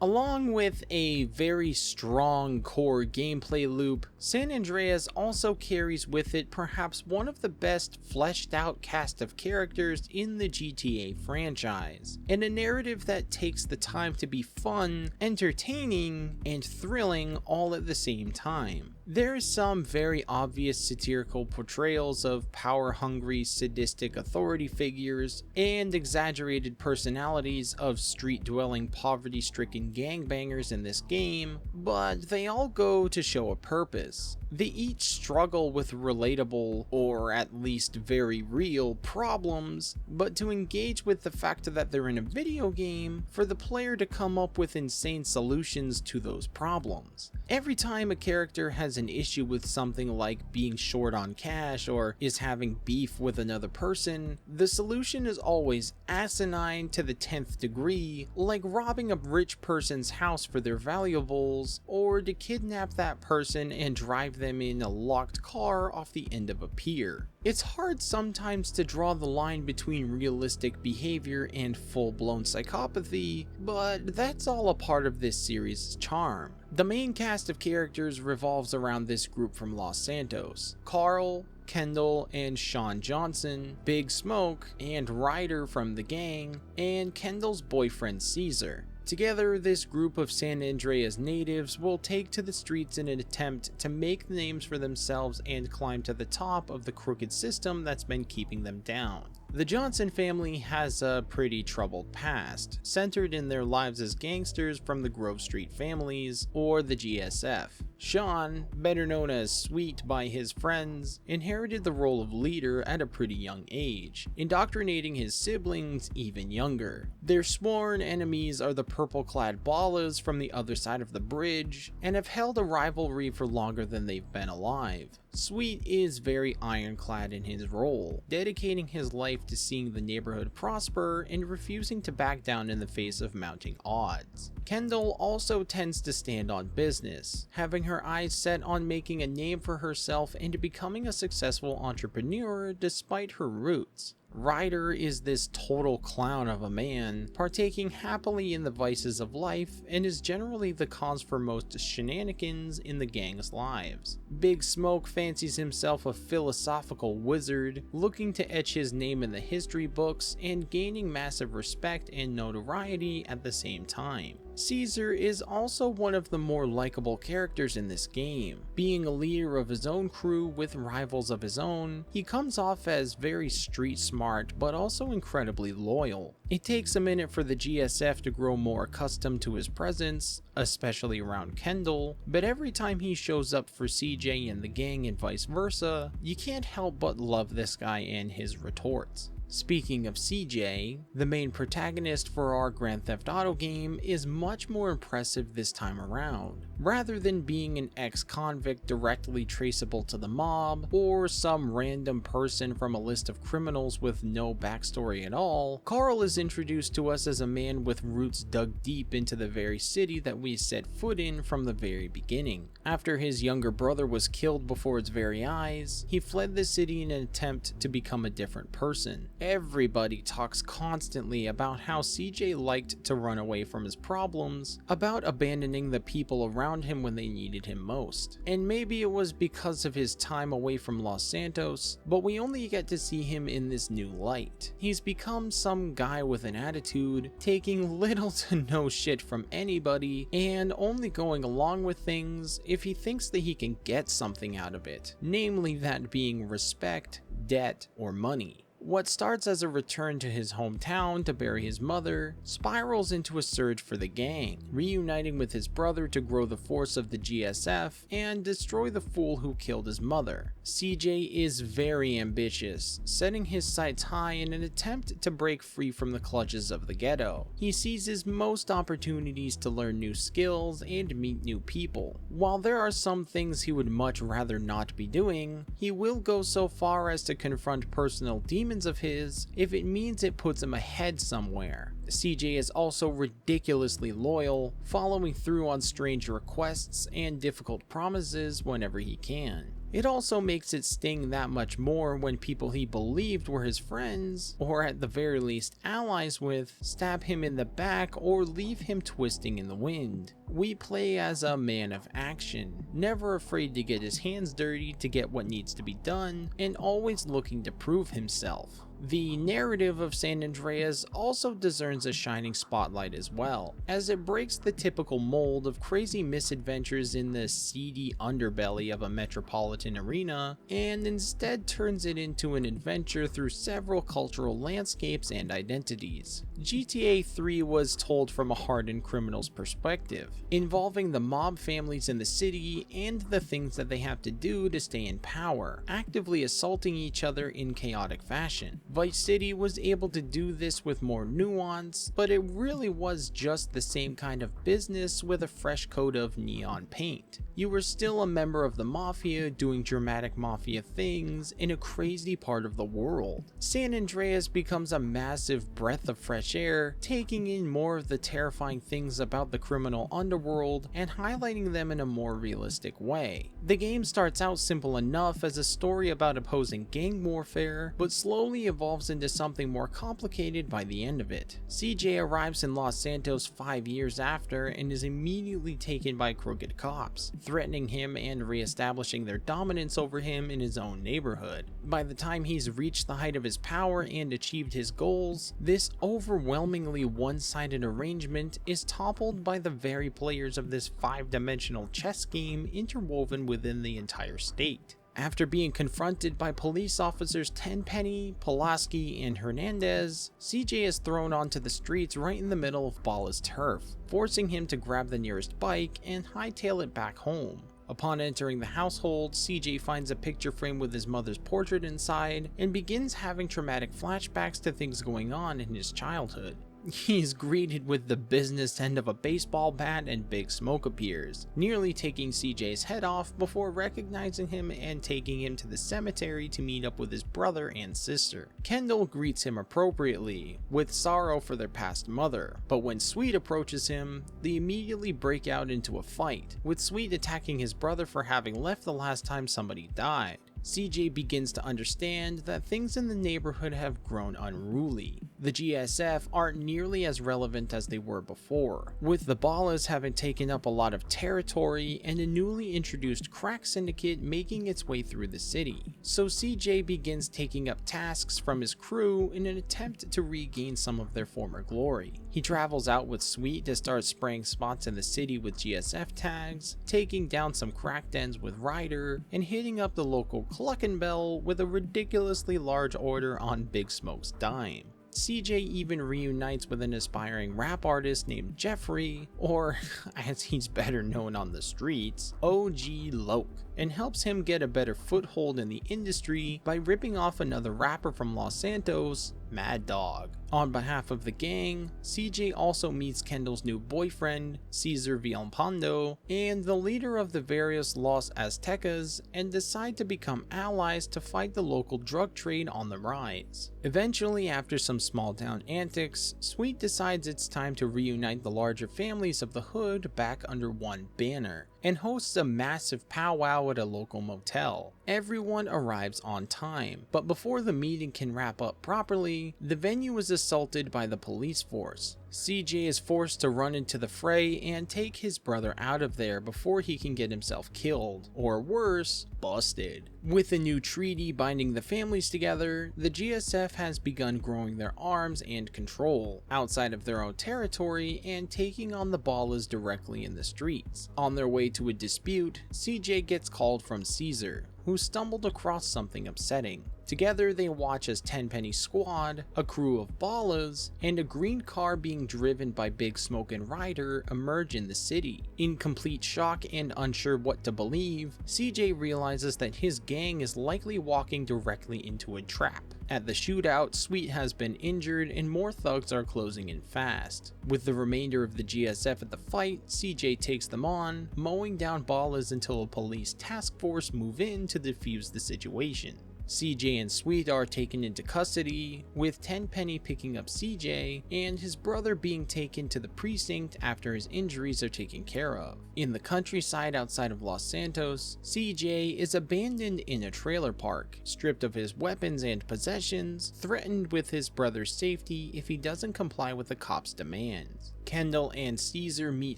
along with a very strong core gameplay loop, San Andreas also carries with it perhaps one of the best fleshed out cast of characters in the GTA franchise, and a narrative that takes the time to be fun, entertaining, and thrilling all at the same time. There's some very obvious satirical portrayals of power-hungry, sadistic authority figures, and exaggerated personalities of street-dwelling, poverty-stricken gangbangers in this game, but they all go to show a purpose. They each struggle with relatable, or at least very real, problems, but to engage with the fact that they're in a video game for the player to come up with insane solutions to those problems. Every time a character has an issue with something like being short on cash or is having beef with another person, the solution is always asinine to the 10th degree, like robbing a rich person person's house for their valuables, or to kidnap that person and drive them in a locked car off the end of a pier. It's hard sometimes to draw the line between realistic behavior and full-blown psychopathy, but that's all a part of this series' charm. The main cast of characters revolves around this group from Los Santos: Carl, Kendall and Sean Johnson, Big Smoke and Ryder from the gang, and Kendall's boyfriend Caesar. Together, this group of San Andreas natives will take to the streets in an attempt to make names for themselves and climb to the top of the crooked system that's been keeping them down. The Johnson family has a pretty troubled past, centered in their lives as gangsters from the Grove Street families, or the GSF. Sean, better known as Sweet by his friends, inherited the role of leader at a pretty young age, indoctrinating his siblings even younger. Their sworn enemies are the purple-clad Ballas from the other side of the bridge, and have held a rivalry for longer than they've been alive. Sweet is very ironclad in his role, dedicating his life to seeing the neighborhood prosper and refusing to back down in the face of mounting odds. Kendall also tends to stand on business, having her eyes set on making a name for herself and becoming a successful entrepreneur despite her roots. Ryder is this total clown of a man, partaking happily in the vices of life, and is generally the cause for most shenanigans in the gang's lives. Big Smoke fancies himself a philosophical wizard, looking to etch his name in the history books and gaining massive respect and notoriety at the same time. Caesar is also one of the more likable characters in this game. Being a leader of his own crew with rivals of his own, he comes off as very street smart but also incredibly loyal. It takes a minute for the GSF to grow more accustomed to his presence, especially around Kendall, but every time he shows up for CJ and the gang and vice versa, you can't help but love this guy and his retorts. Speaking of CJ, the main protagonist for our Grand Theft Auto game is much more impressive this time around. Rather than being an ex-convict directly traceable to the mob, or some random person from a list of criminals with no backstory at all, Carl is introduced to us as a man with roots dug deep into the very city that we set foot in from the very beginning. After his younger brother was killed before its very eyes, he fled the city in an attempt to become a different person. Everybody talks constantly about how CJ liked to run away from his problems, about abandoning the people around him when they needed him most. And maybe it was because of his time away from Los Santos, but we only get to see him in this new light. He's become some guy with an attitude, taking little to no shit from anybody, and only going along with things if he thinks that he can get something out of it, namely that being respect, debt, or money. What starts as a return to his hometown to bury his mother spirals into a surge for the gang, reuniting with his brother to grow the force of the GSF and destroy the fool who killed his mother. CJ is very ambitious, setting his sights high in an attempt to break free from the clutches of the ghetto. He seizes most opportunities to learn new skills and meet new people. While there are some things he would much rather not be doing, he will go so far as to confront personal demons of his if it means it puts him ahead somewhere. CJ is also ridiculously loyal, following through on strange requests and difficult promises whenever he can. It also makes it sting that much more when people he believed were his friends, or at the very least allies with, stab him in the back or leave him twisting in the wind. We play as a man of action, never afraid to get his hands dirty to get what needs to be done, and always looking to prove himself. The narrative of San Andreas also discerns a shining spotlight as well, as it breaks the typical mold of crazy misadventures in the seedy underbelly of a metropolitan arena, and instead turns it into an adventure through several cultural landscapes and identities. GTA 3 was told from a hardened criminal's perspective, involving the mob families in the city and the things that they have to do to stay in power, actively assaulting each other in chaotic fashion. Vice City was able to do this with more nuance, but it really was just the same kind of business with a fresh coat of neon paint. You were still a member of the mafia doing dramatic mafia things in a crazy part of the world. San Andreas becomes a massive breath of fresh air, taking in more of the terrifying things about the criminal underworld and highlighting them in a more realistic way. The game starts out simple enough as a story about opposing gang warfare, but slowly evolves into something more complicated by the end of it. CJ arrives in Los Santos 5 years after and is immediately taken by crooked cops, threatening him and re-establishing their dominance over him in his own neighborhood. By the time he's reached the height of his power and achieved his goals, this overwhelmingly one-sided arrangement is toppled by the very players of this 5-dimensional chess game interwoven within the entire state. After being confronted by police officers Tenpenny, Pulaski, and Hernandez, CJ is thrown onto the streets right in the middle of Bala's turf, forcing him to grab the nearest bike and hightail it back home. Upon entering the household, CJ finds a picture frame with his mother's portrait inside and begins having traumatic flashbacks to things going on in his childhood. He's greeted with the business end of a baseball bat and Big Smoke appears, nearly taking CJ's head off before recognizing him and taking him to the cemetery to meet up with his brother and sister. Kendall greets him appropriately, with sorrow for their past mother, but when Sweet approaches him, they immediately break out into a fight, with Sweet attacking his brother for having left the last time somebody died. CJ begins to understand that things in the neighborhood have grown unruly. The GSF aren't nearly as relevant as they were before, with the Ballas having taken up a lot of territory and a newly introduced crack syndicate making its way through the city. So CJ begins taking up tasks from his crew in an attempt to regain some of their former glory. He travels out with Sweet to start spraying spots in the city with GSF tags, taking down some crack dens with Ryder, and hitting up the local Cluckin' Bell with a ridiculously large order on Big Smoke's dime. CJ even reunites with an aspiring rap artist named Jeffrey, or as he's better known on the streets, OG Loke, and helps him get a better foothold in the industry by ripping off another rapper from Los Santos, Mad Dog. On behalf of the gang, CJ also meets Kendall's new boyfriend, Cesar Villalpando, and the leader of the various Los Aztecas, and decide to become allies to fight the local drug trade on the rise. Eventually, after some small town antics, Sweet decides it's time to reunite the larger families of the hood back under one banner, and hosts a massive powwow at a local motel. Everyone arrives on time, but before the meeting can wrap up properly, the venue is assaulted by the police force. CJ is forced to run into the fray and take his brother out of there before he can get himself killed, or worse, busted. With a new treaty binding the families together, the GSF has begun growing their arms and control outside of their own territory and taking on the Ballas directly in the streets. On their way to a dispute, CJ gets called from Caesar, who stumbled across something upsetting. Together they watch as Tenpenny's squad, a crew of Ballas, and a green car being driven by Big Smoke and Ryder emerge in the city. In complete shock and unsure what to believe, CJ realizes that his gang is likely walking directly into a trap. At the shootout, Sweet has been injured and more thugs are closing in fast. With the remainder of the GSF at the fight, CJ takes them on, mowing down Ballas until a police task force move in to defuse the situation. CJ and Sweet are taken into custody, with Tenpenny picking up CJ and his brother being taken to the precinct after his injuries are taken care of. In the countryside outside of Los Santos, CJ is abandoned in a trailer park, stripped of his weapons and possessions, threatened with his brother's safety if he doesn't comply with the cops' demands. Kendall and Caesar meet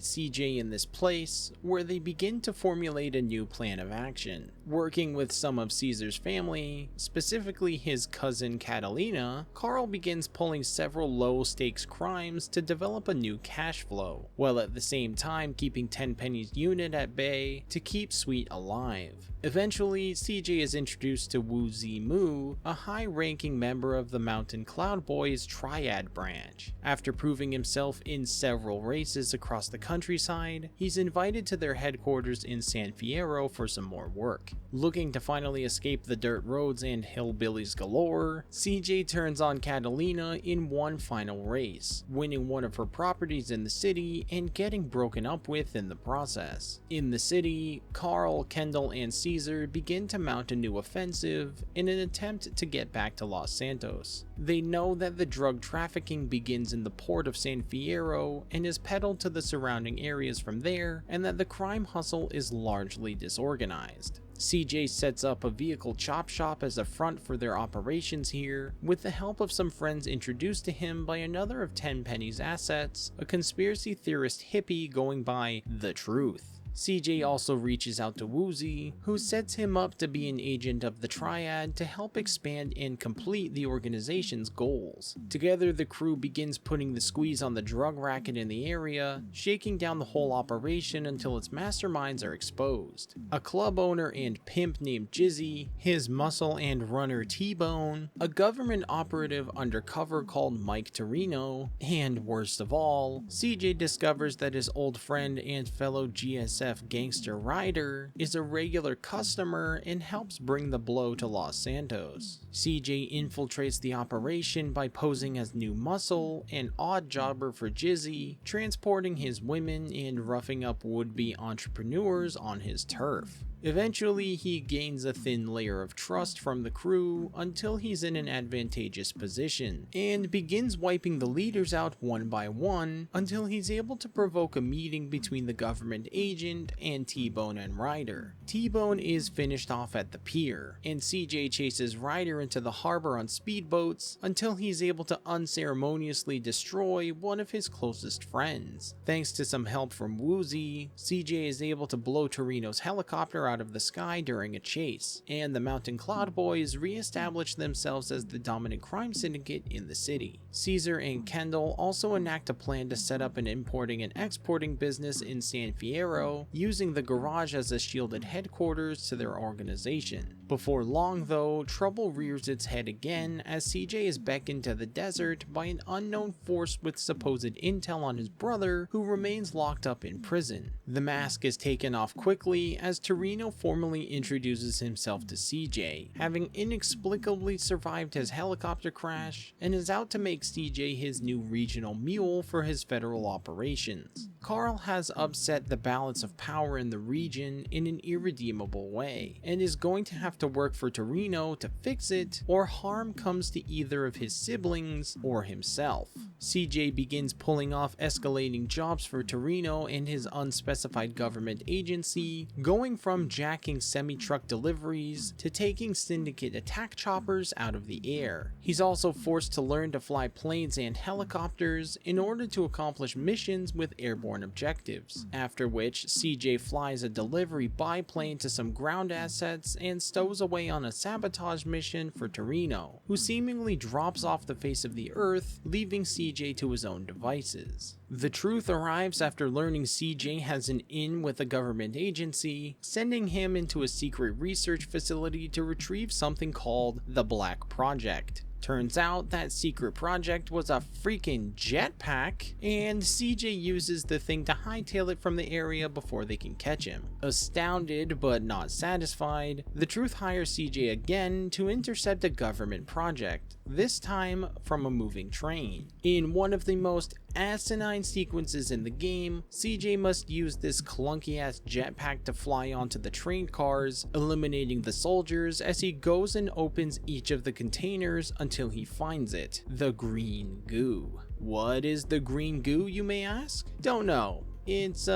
CJ in this place, where they begin to formulate a new plan of action. Working with some of Caesar's family, specifically his cousin Catalina, Carl begins pulling several low-stakes crimes to develop a new cash flow, while at the same time keeping Tenpenny's unit at bay to keep Sweet alive. Eventually, CJ is introduced to Wu Zimu, a high-ranking member of the Mountain Cloud Boys Triad branch. After proving himself insane several races across the countryside, he's invited to their headquarters in San Fierro for some more work. Looking to finally escape the dirt roads and hillbillies galore, CJ turns on Catalina in one final race, winning one of her properties in the city and getting broken up with in the process. In the city, Carl, Kendall, and Caesar begin to mount a new offensive in an attempt to get back to Los Santos. They know that the drug trafficking begins in the port of San Fierro and is peddled to the surrounding areas from there, and that the crime hustle is largely disorganized. CJ sets up a vehicle chop shop as a front for their operations here, with the help of some friends introduced to him by another of Tenpenny's assets, a conspiracy theorist hippie going by The Truth. CJ also reaches out to Woozy, who sets him up to be an agent of the Triad to help expand and complete the organization's goals. Together, the crew begins putting the squeeze on the drug racket in the area, shaking down the whole operation until its masterminds are exposed. A club owner and pimp named Jizzy, his muscle and runner T-Bone, a government operative undercover called Mike Torino, and worst of all, CJ discovers that his old friend and fellow GSF gangster Ryder is a regular customer and helps bring the blow to Los Santos. CJ infiltrates the operation by posing as New Muscle, an odd jobber for Jizzy, transporting his women and roughing up would-be entrepreneurs on his turf. Eventually, he gains a thin layer of trust from the crew until he's in an advantageous position, and begins wiping the leaders out one by one until he's able to provoke a meeting between the government agent and T-Bone and Ryder. T-Bone is finished off at the pier, and CJ chases Ryder into the harbor on speedboats until he's able to unceremoniously destroy one of his closest friends. Thanks to some help from Woozy, CJ is able to blow Torino's helicopter out of the sky during a chase, and the Mountain Cloud Boys re-establish themselves as the dominant crime syndicate in the city. Caesar and Kendall also enact a plan to set up an importing and exporting business in San Fierro, using the garage as a shielded headquarters to their organization. Before long though, trouble rears its head again as CJ is beckoned to the desert by an unknown force with supposed intel on his brother, who remains locked up in prison. The mask is taken off quickly as Torino formally introduces himself to CJ, having inexplicably survived his helicopter crash, and is out to make CJ his new regional mule for his federal operations. Carl has upset the balance of power in the region in an irredeemable way, and is going to have to work for Torino to fix it, or harm comes to either of his siblings or himself. CJ begins pulling off escalating jobs for Torino and his unspecified government agency, going from jacking semi-truck deliveries to taking syndicate attack choppers out of the air. He's also forced to learn to fly planes and helicopters in order to accomplish missions with airborne objectives, after which CJ flies a delivery biplane to some ground assets and stows away on a sabotage mission for Torino, who seemingly drops off the face of the earth, leaving CJ to his own devices. The Truth arrives after learning CJ has an in with a government agency, sending him into a secret research facility to retrieve something called the Black Project. Turns out that secret project was a freaking jetpack, and CJ uses the thing to hightail it from the area before they can catch him. Astounded but not satisfied, the Truth hires CJ again to intercept a government project, this time from a moving train. In one of the most asinine sequences in the game, CJ must use this clunky ass jetpack to fly onto the train cars, eliminating the soldiers as he goes and opens each of the containers until he finds it, the green goo. What is the green goo, you may ask? Don't know. It's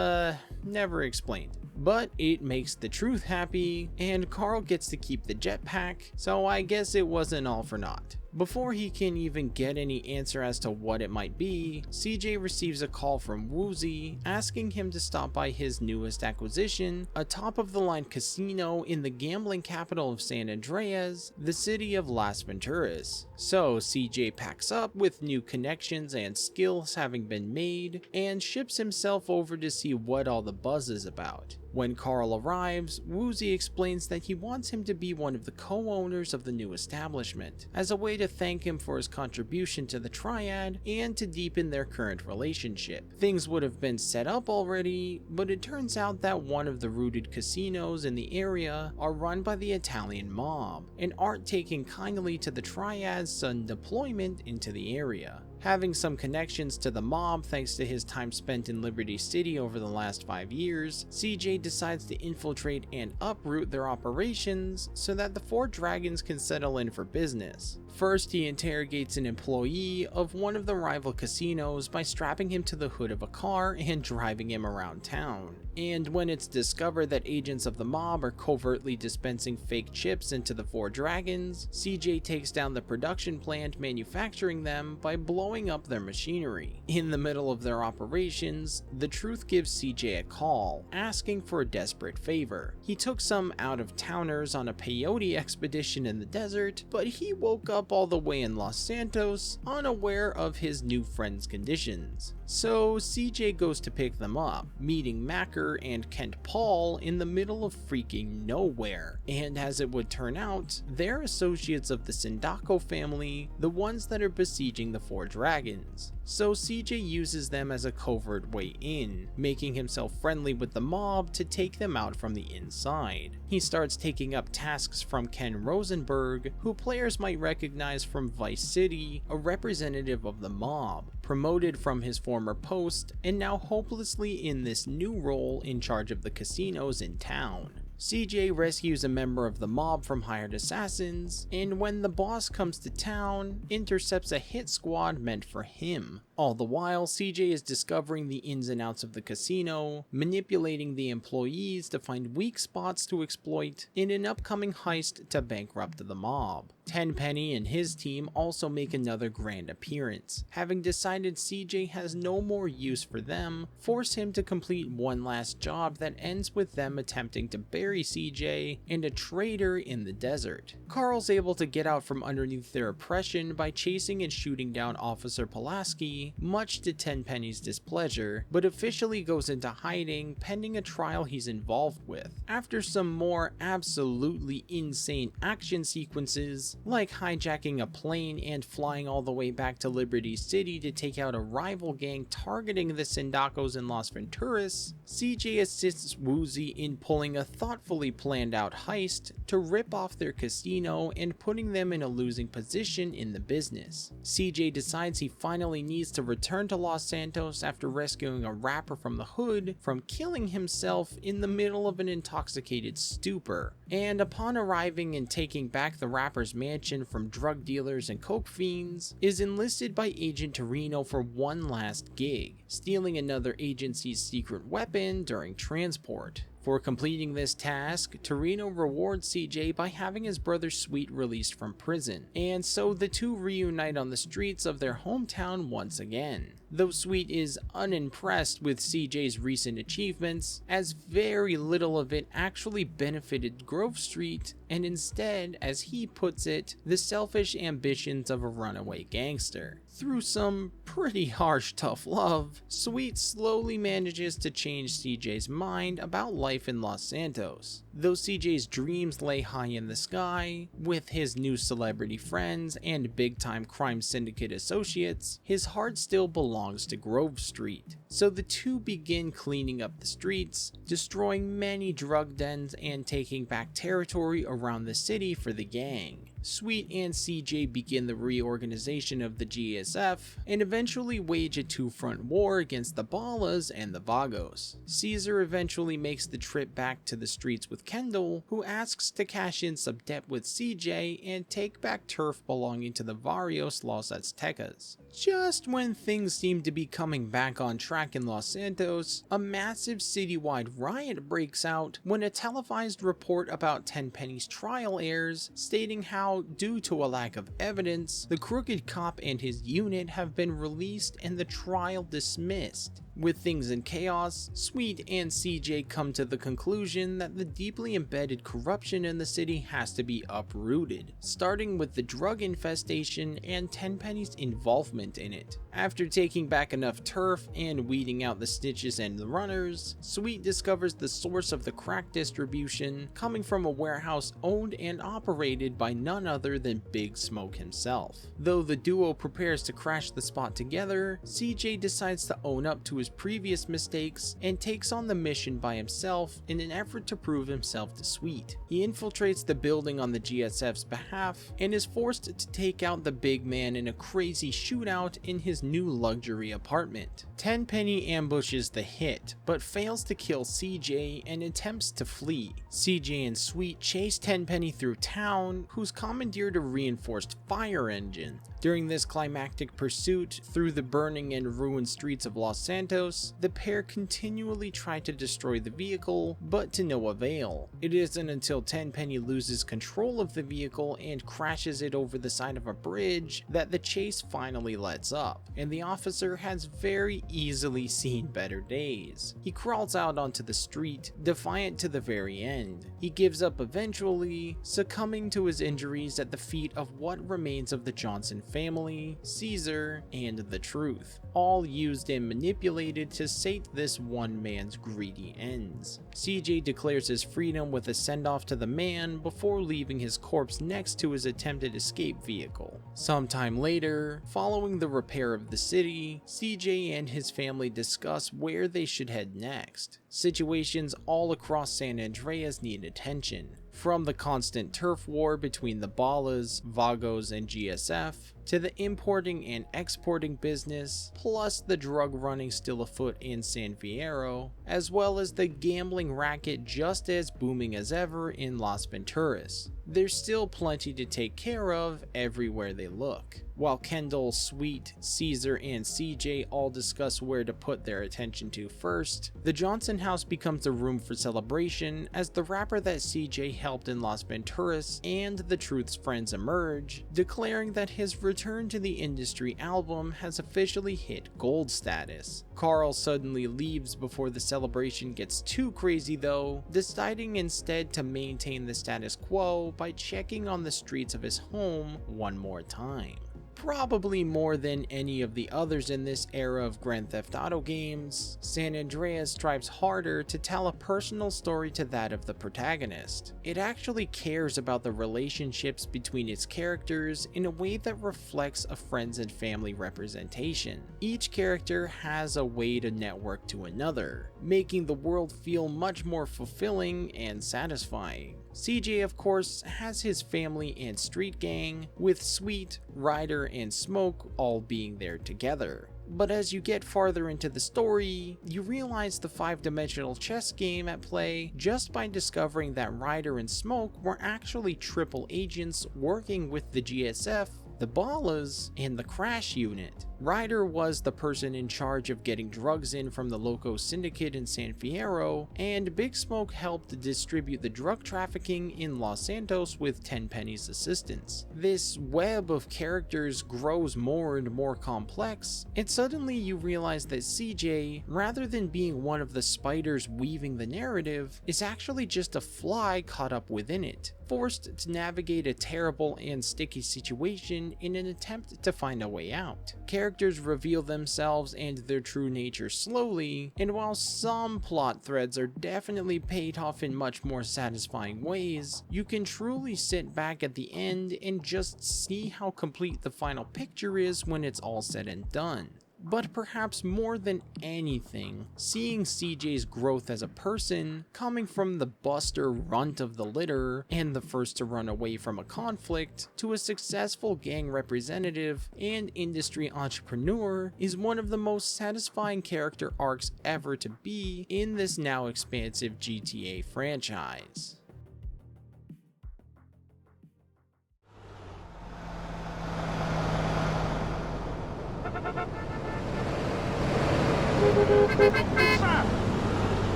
never explained. But it makes the Truth happy, and Carl gets to keep the jetpack, so I guess it wasn't all for naught. Before he can even get any answer as to what it might be, CJ receives a call from Woozy asking him to stop by his newest acquisition, a top-of-the-line casino in the gambling capital of San Andreas, the city of Las Venturas. So CJ packs up with new connections and skills having been made, and ships himself over to see what all the buzz is about. When Carl arrives, Woozy explains that he wants him to be one of the co-owners of the new establishment, as a way to thank him for his contribution to the Triad and to deepen their current relationship. Things would have been set up already, but it turns out that one of the rooted casinos in the area are run by the Italian mob, and aren't taking kindly to the Triad's sudden deployment into the area. Having some connections to the mob thanks to his time spent in Liberty City over the last 5 years, CJ decides to infiltrate and uproot their operations so that the Four Dragons can settle in for business. First, he interrogates an employee of one of the rival casinos by strapping him to the hood of a car and driving him around town. And when it's discovered that agents of the mob are covertly dispensing fake chips into the Four Dragons, CJ takes down the production plant manufacturing them by blowing up their machinery. In the middle of their operations, the Truth gives CJ a call, asking for a desperate favor. He took some out-of-towners on a peyote expedition in the desert, but he woke up all the way in Los Santos, unaware of his new friend's conditions. So CJ goes to pick them up, meeting Macker and Kent Paul in the middle of freaking nowhere. And as it would turn out, they're associates of the Sindaco family, the ones that are besieging the Four Dragons. So CJ uses them as a covert way in, making himself friendly with the mob to take them out from the inside. He starts taking up tasks from Ken Rosenberg, who players might recognize from Vice City, a representative of the mob, promoted from his former post and now hopelessly in this new role in charge of the casinos in town. CJ rescues a member of the mob from hired assassins, and when the boss comes to town, intercepts a hit squad meant for him. All the while, CJ is discovering the ins and outs of the casino, manipulating the employees to find weak spots to exploit in an upcoming heist to bankrupt the mob. Tenpenny and his team also make another grand appearance, having decided CJ has no more use for them, force him to complete one last job that ends with them attempting to bury CJ and a traitor in the desert. Carl's able to get out from underneath their oppression by chasing and shooting down Officer Pulaski, much to Tenpenny's displeasure, but officially goes into hiding pending a trial he's involved with. After some more absolutely insane action sequences, like hijacking a plane and flying all the way back to Liberty City to take out a rival gang targeting the Sindacos in Las Venturas, CJ assists Woozy in pulling a thoughtfully planned out heist to rip off their casino and putting them in a losing position in the business. CJ decides he finally needs to return to Los Santos after rescuing a rapper from the hood from killing himself in the middle of an intoxicated stupor, and upon arriving and taking back the rapper's mansion from drug dealers and coke fiends, is enlisted by Agent Torino for one last gig, stealing another agency's secret weapon during transport. For completing this task, Torino rewards CJ by having his brother Sweet released from prison, and so the two reunite on the streets of their hometown once again. Though Sweet is unimpressed with CJ's recent achievements, as very little of it actually benefited Grove Street, and instead, as he puts it, the selfish ambitions of a runaway gangster. Through some pretty harsh tough love, Sweet slowly manages to change CJ's mind about life in Los Santos. Though CJ's dreams lay high in the sky, with his new celebrity friends and big-time crime syndicate associates, his heart still belongs to Grove Street. So the two begin cleaning up the streets, destroying many drug dens and taking back territory around the city for the gang. Sweet and CJ begin the reorganization of the GSF and eventually wage a two-front war against the Ballas and the Vagos. Caesar eventually makes the trip back to the streets with Kendall, who asks to cash in some debt with CJ and take back turf belonging to the Varios Los Aztecas. Just when things seem to be coming back on track in Los Santos, a massive citywide riot breaks out when a televised report about Tenpenny's trial airs, stating how, due to a lack of evidence, the crooked cop and his unit have been released and the trial dismissed. With things in chaos, Sweet and CJ come to the conclusion that the deeply embedded corruption in the city has to be uprooted, starting with the drug infestation and Tenpenny's involvement in it. After taking back enough turf and weeding out the snitches and the runners, Sweet discovers the source of the crack distribution coming from a warehouse owned and operated by none other than Big Smoke himself. Though the duo prepares to crash the spot together, CJ decides to own up to his previous mistakes and takes on the mission by himself in an effort to prove himself to Sweet. He infiltrates the building on the GSF's behalf and is forced to take out the big man in a crazy shootout in his new luxury apartment. Tenpenny ambushes the hit, but fails to kill CJ and attempts to flee. CJ and Sweet chase Tenpenny through town, who's commandeered a reinforced fire engine. During this climactic pursuit through the burning and ruined streets of Los Santos, the pair continually try to destroy the vehicle, but to no avail. It isn't until Tenpenny loses control of the vehicle and crashes it over the side of a bridge that the chase finally lets up, and the officer has very easily seen better days. He crawls out onto the street, defiant to the very end. He gives up eventually, succumbing to his injuries at the feet of what remains of the Johnson family, Caesar, and the Truth, all used and manipulated to sate this one man's greedy ends. CJ declares his freedom with a send-off to the man before leaving his corpse next to his attempted escape vehicle. Sometime later, following the repair of the city, CJ and his family discuss where they should head next. Situations all across San Andreas need attention, from the constant turf war between the Ballas, Vagos, and GSF, to the importing and exporting business, plus the drug running still afoot in San Fierro, as well as the gambling racket just as booming as ever in Las Venturas. There's still plenty to take care of everywhere they look. While Kendall, Sweet, Caesar, and CJ all discuss where to put their attention to first, the Johnson house becomes a room for celebration as the rapper that CJ helped in Las Venturas and the Truth's friends emerge, declaring that his return to the industry album has officially hit gold status. Carl suddenly leaves before the celebration gets too crazy though, deciding instead to maintain the status quo by checking on the streets of his home one more time. Probably more than any of the others in this era of Grand Theft Auto games, San Andreas strives harder to tell a personal story to that of the protagonist. It actually cares about the relationships between its characters in a way that reflects a friends and family representation. Each character has a way to network to another, making the world feel much more fulfilling and satisfying. CJ, of course, has his family and street gang, with Sweet, Ryder, and Smoke all being there together. But as you get farther into the story, you realize the 5-dimensional chess game at play just by discovering that Ryder and Smoke were actually triple agents working with the GSF, the Ballas, and the Crash Unit. Ryder was the person in charge of getting drugs in from the Loco Syndicate in San Fierro, and Big Smoke helped distribute the drug trafficking in Los Santos with Tenpenny's assistance. This web of characters grows more and more complex, and suddenly you realize that CJ, rather than being one of the spiders weaving the narrative, is actually just a fly caught up within it, forced to navigate a terrible and sticky situation in an attempt to find a way out. Characters reveal themselves and their true nature slowly, and while some plot threads are definitely paid off in much more satisfying ways, you can truly sit back at the end and just see how complete the final picture is when it's all said and done. But perhaps more than anything, seeing CJ's growth as a person, coming from the buster runt of the litter and the first to run away from a conflict, to a successful gang representative and industry entrepreneur, is one of the most satisfying character arcs ever to be in this now expansive GTA franchise.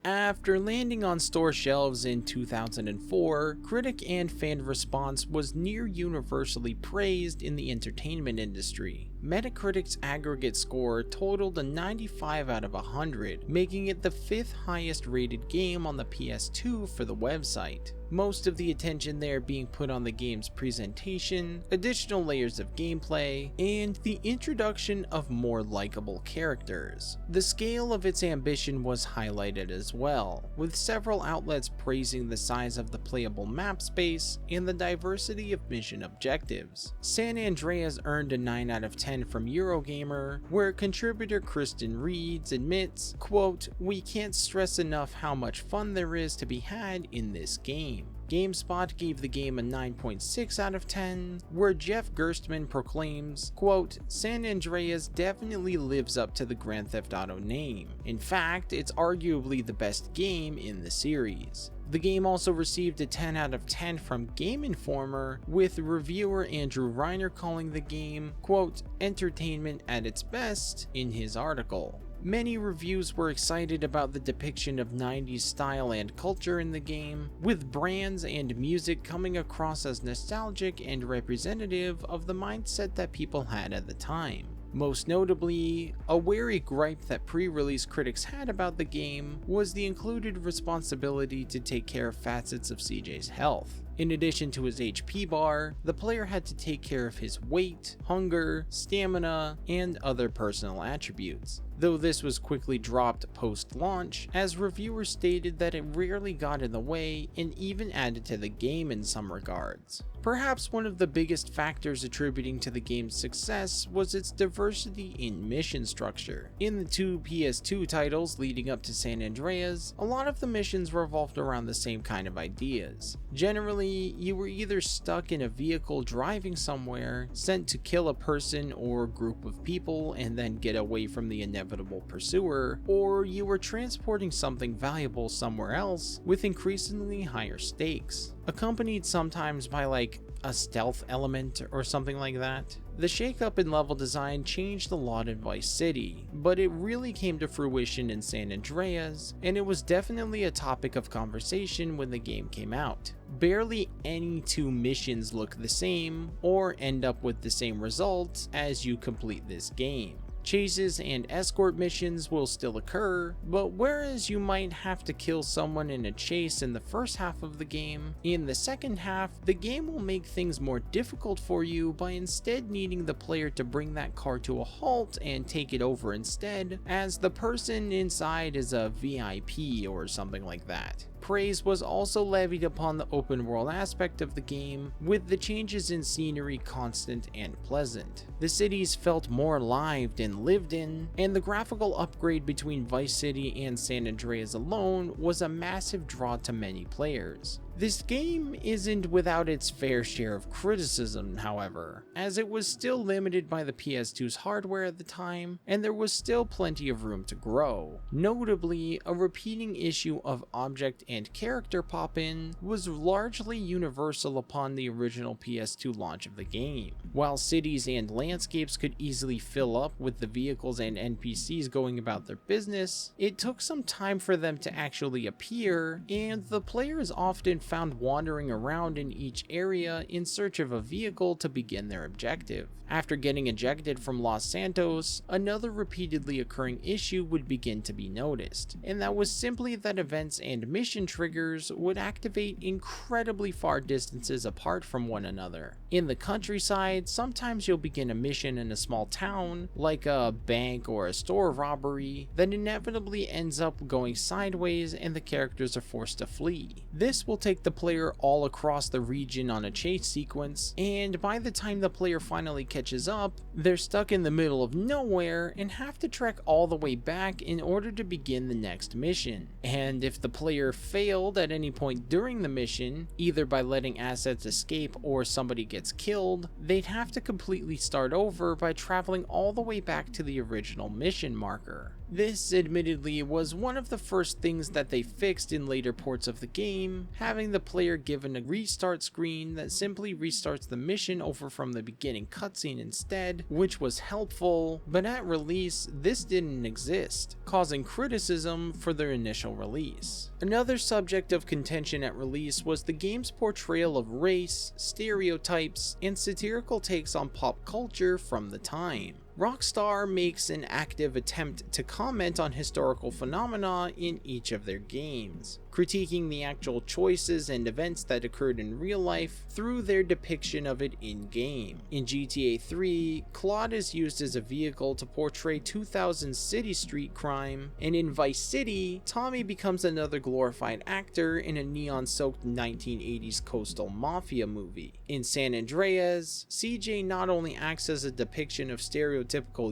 After landing on store shelves in 2004, critic and fan response was near universally praised in the entertainment industry. Metacritic's aggregate score totaled a 95 out of 100, making it the 5th highest rated game on the PS2 for the website. Most of the attention there being put on the game's presentation, additional layers of gameplay, and the introduction of more likable characters. The scale of its ambition was highlighted as well, with several outlets praising the size of the playable map space and the diversity of mission objectives. San Andreas earned a 9 out of 10 from Eurogamer, where contributor Kristen Reeds admits, quote, "We can't stress enough how much fun there is to be had in this game." GameSpot gave the game a 9.6 out of 10, where Jeff Gerstmann proclaims, quote, "San Andreas definitely lives up to the Grand Theft Auto name. In fact, it's arguably the best game in the series." The game also received a 10 out of 10 from Game Informer, with reviewer Andrew Reiner calling the game, quote, "entertainment at its best," in his article. Many reviews were excited about the depiction of 90s style and culture in the game, with brands and music coming across as nostalgic and representative of the mindset that people had at the time. Most notably, a wary gripe that pre-release critics had about the game was the included responsibility to take care of facets of CJ's health. In addition to his HP bar, the player had to take care of his weight, hunger, stamina, and other personal attributes, though this was quickly dropped post-launch, as reviewers stated that it rarely got in the way and even added to the game in some regards. Perhaps one of the biggest factors attributing to the game's success was its diversity in mission structure. In the 2 PS2 titles leading up to San Andreas, a lot of the missions revolved around the same kind of ideas. Generally, you were either stuck in a vehicle driving somewhere, sent to kill a person or group of people and then get away from the inevitable pursuer, or you were transporting something valuable somewhere else with increasingly higher stakes, accompanied sometimes by like a stealth element or something like that. The shakeup in level design changed a lot in Vice City, but it really came to fruition in San Andreas, and it was definitely a topic of conversation when the game came out. Barely any 2 missions look the same or end up with the same results as you complete this game. Chases and escort missions will still occur, but whereas you might have to kill someone in a chase in the first half of the game, in the second half, the game will make things more difficult for you by instead needing the player to bring that car to a halt and take it over instead, as the person inside is a VIP or something like that. Praise was also levied upon the open world aspect of the game, with the changes in scenery constant and pleasant. The cities felt more lived and lived in, and the graphical upgrade between Vice City and San Andreas alone was a massive draw to many players. This game isn't without its fair share of criticism, however, as it was still limited by the PS2's hardware at the time, and there was still plenty of room to grow. Notably, a repeating issue of object and character pop-in was largely universal upon the original PS2 launch of the game. While cities and landscapes could easily fill up with the vehicles and NPCs going about their business, it took some time for them to actually appear, and the players often found wandering around in each area in search of a vehicle to begin their objective. After getting ejected from Los Santos, another repeatedly occurring issue would begin to be noticed, and that was simply that events and mission triggers would activate incredibly far distances apart from one another. In the countryside, sometimes you'll begin a mission in a small town, like a bank or a store robbery, that inevitably ends up going sideways and the characters are forced to flee. This will take the player all across the region on a chase sequence, and by the time the player finally catches up, they're stuck in the middle of nowhere and have to trek all the way back in order to begin the next mission. And if the player failed at any point during the mission, either by letting assets escape or somebody gets killed, they'd have to completely start over by traveling all the way back to the original mission marker. This admittedly was one of the first things that they fixed in later ports of the game, having the player given a restart screen that simply restarts the mission over from the beginning cutscene instead, which was helpful, but at release this didn't exist, causing criticism for their initial release. Another subject of contention at release was the game's portrayal of race, stereotypes, and satirical takes on pop culture from the time. Rockstar makes an active attempt to comment on historical phenomena in each of their games, critiquing the actual choices and events that occurred in real life through their depiction of it in-game. In GTA 3, Claude is used as a vehicle to portray 2000 city street crime, and in Vice City, Tommy becomes another glorified actor in a neon-soaked 1980s coastal mafia movie. In San Andreas, CJ not only acts as a depiction of stereotypical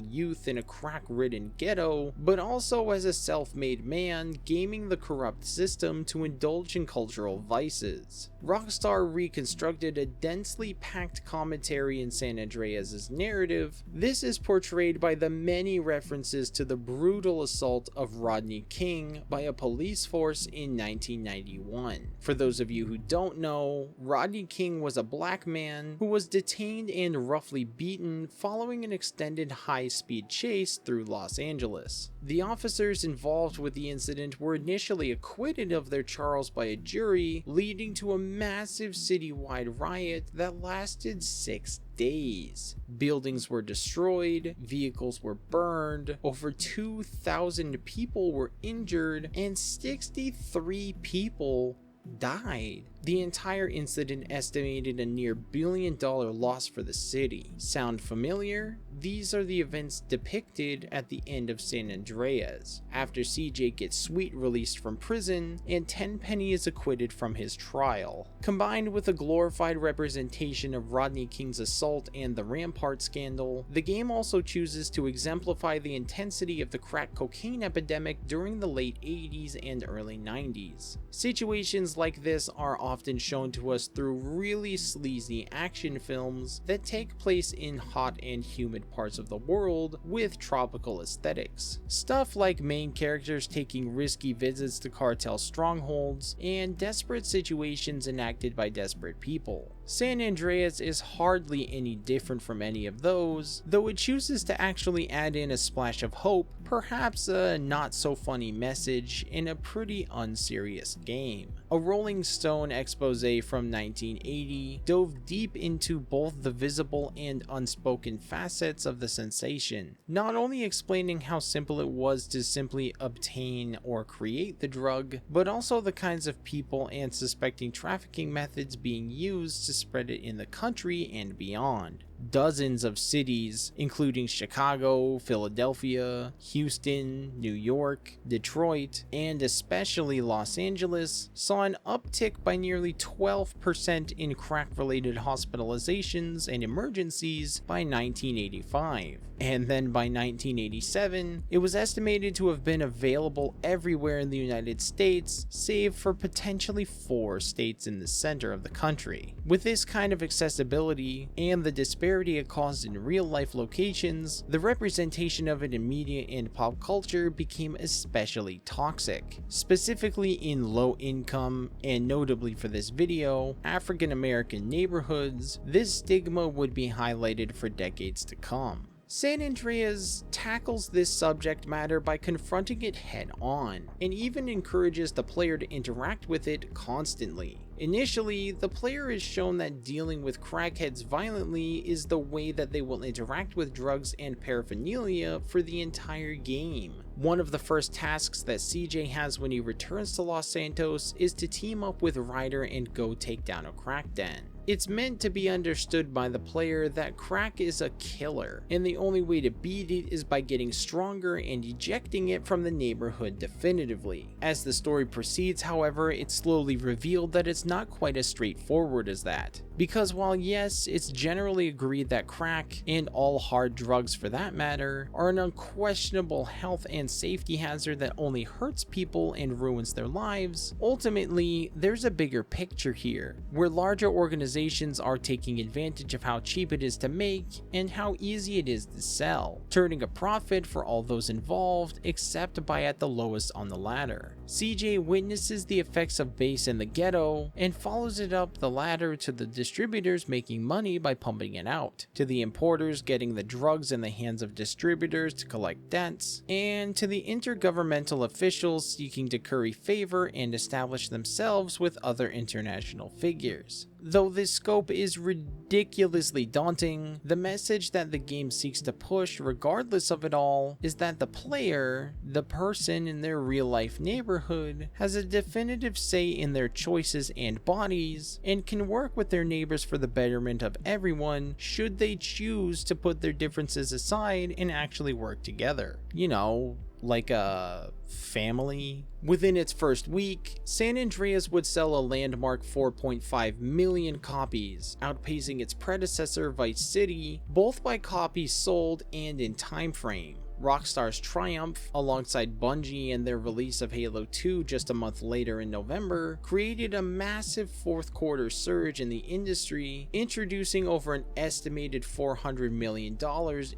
youth in a crack-ridden ghetto, but also as a self-made man gaming the corrupt system to indulge in cultural vices. Rockstar reconstructed a densely packed commentary in San Andreas' narrative. This is portrayed by the many references to the brutal assault of Rodney King by a police force in 1991. For those of you who don't know, Rodney King was a black man who was detained and roughly beaten following an extended high-speed chase through Los Angeles. The officers involved with the incident were initially acquitted of their charges by a jury, leading to a massive citywide riot that lasted 6 days. Buildings were destroyed, vehicles were burned, over 2,000 people were injured, and 63 people died. The entire incident estimated a near $1 billion loss for the city. Sound familiar? These are the events depicted at the end of San Andreas, after CJ gets sweet released from prison and Tenpenny is acquitted from his trial. Combined with a glorified representation of Rodney King's assault and the Rampart scandal, the game also chooses to exemplify the intensity of the crack cocaine epidemic during the late 80s and early 90s. Situations like this are often shown to us through really sleazy action films that take place in hot and humid parts of the world with tropical aesthetics. Stuff like main characters taking risky visits to cartel strongholds and desperate situations enacted by desperate people. San Andreas is hardly any different from any of those, though it chooses to actually add in a splash of hope, perhaps a not so funny message in a pretty unserious game. A Rolling Stone expose from 1980 dove deep into both the visible and unspoken facets of the sensation, not only explaining how simple it was to simply obtain or create the drug, but also the kinds of people and suspecting trafficking methods being used to spread it in the country and beyond. Dozens of cities, including Chicago, Philadelphia, Houston, New York, Detroit, and especially Los Angeles, saw an uptick by nearly 12% in crack-related hospitalizations and emergencies by 1985. And then by 1987, it was estimated to have been available everywhere in the United States, save for potentially 4 states in the center of the country. With this kind of accessibility and the disparity it caused in real-life locations, the representation of it in media and pop culture became especially toxic. Specifically in low-income, and notably for this video, African-American neighborhoods, this stigma would be highlighted for decades to come. San Andreas tackles this subject matter by confronting it head-on, and even encourages the player to interact with it constantly. Initially, the player is shown that dealing with crackheads violently is the way that they will interact with drugs and paraphernalia for the entire game. One of the first tasks that CJ has when he returns to Los Santos is to team up with Ryder and go take down a crack den. It's meant to be understood by the player that crack is a killer, and the only way to beat it is by getting stronger and ejecting it from the neighborhood definitively. As the story proceeds, however, it's slowly revealed that it's not quite as straightforward as that. Because while yes, it's generally agreed that crack, and all hard drugs for that matter, are an unquestionable health and safety hazard that only hurts people and ruins their lives, ultimately, there's a bigger picture here, where larger organizations are taking advantage of how cheap it is to make and how easy it is to sell, turning a profit for all those involved except by at the lowest on the ladder. CJ witnesses the effects of base in the ghetto and follows it up the ladder to the distributors making money by pumping it out, to the importers getting the drugs in the hands of distributors to collect debts, and to the intergovernmental officials seeking to curry favor and establish themselves with other international figures. Though this scope is ridiculously daunting, the message that the game seeks to push regardless of it all is that the player, the person in their real life neighborhood, has a definitive say in their choices and bodies, and can work with their neighbors for the betterment of everyone should they choose to put their differences aside and actually work together. You know, like a family. Within its first week, San Andreas would sell a landmark 4.5 million copies, outpacing its predecessor Vice City, both by copies sold and in time frame. Rockstar's triumph, alongside Bungie and their release of Halo 2 just a month later in November, created a massive fourth quarter surge in the industry, introducing over an estimated $400 million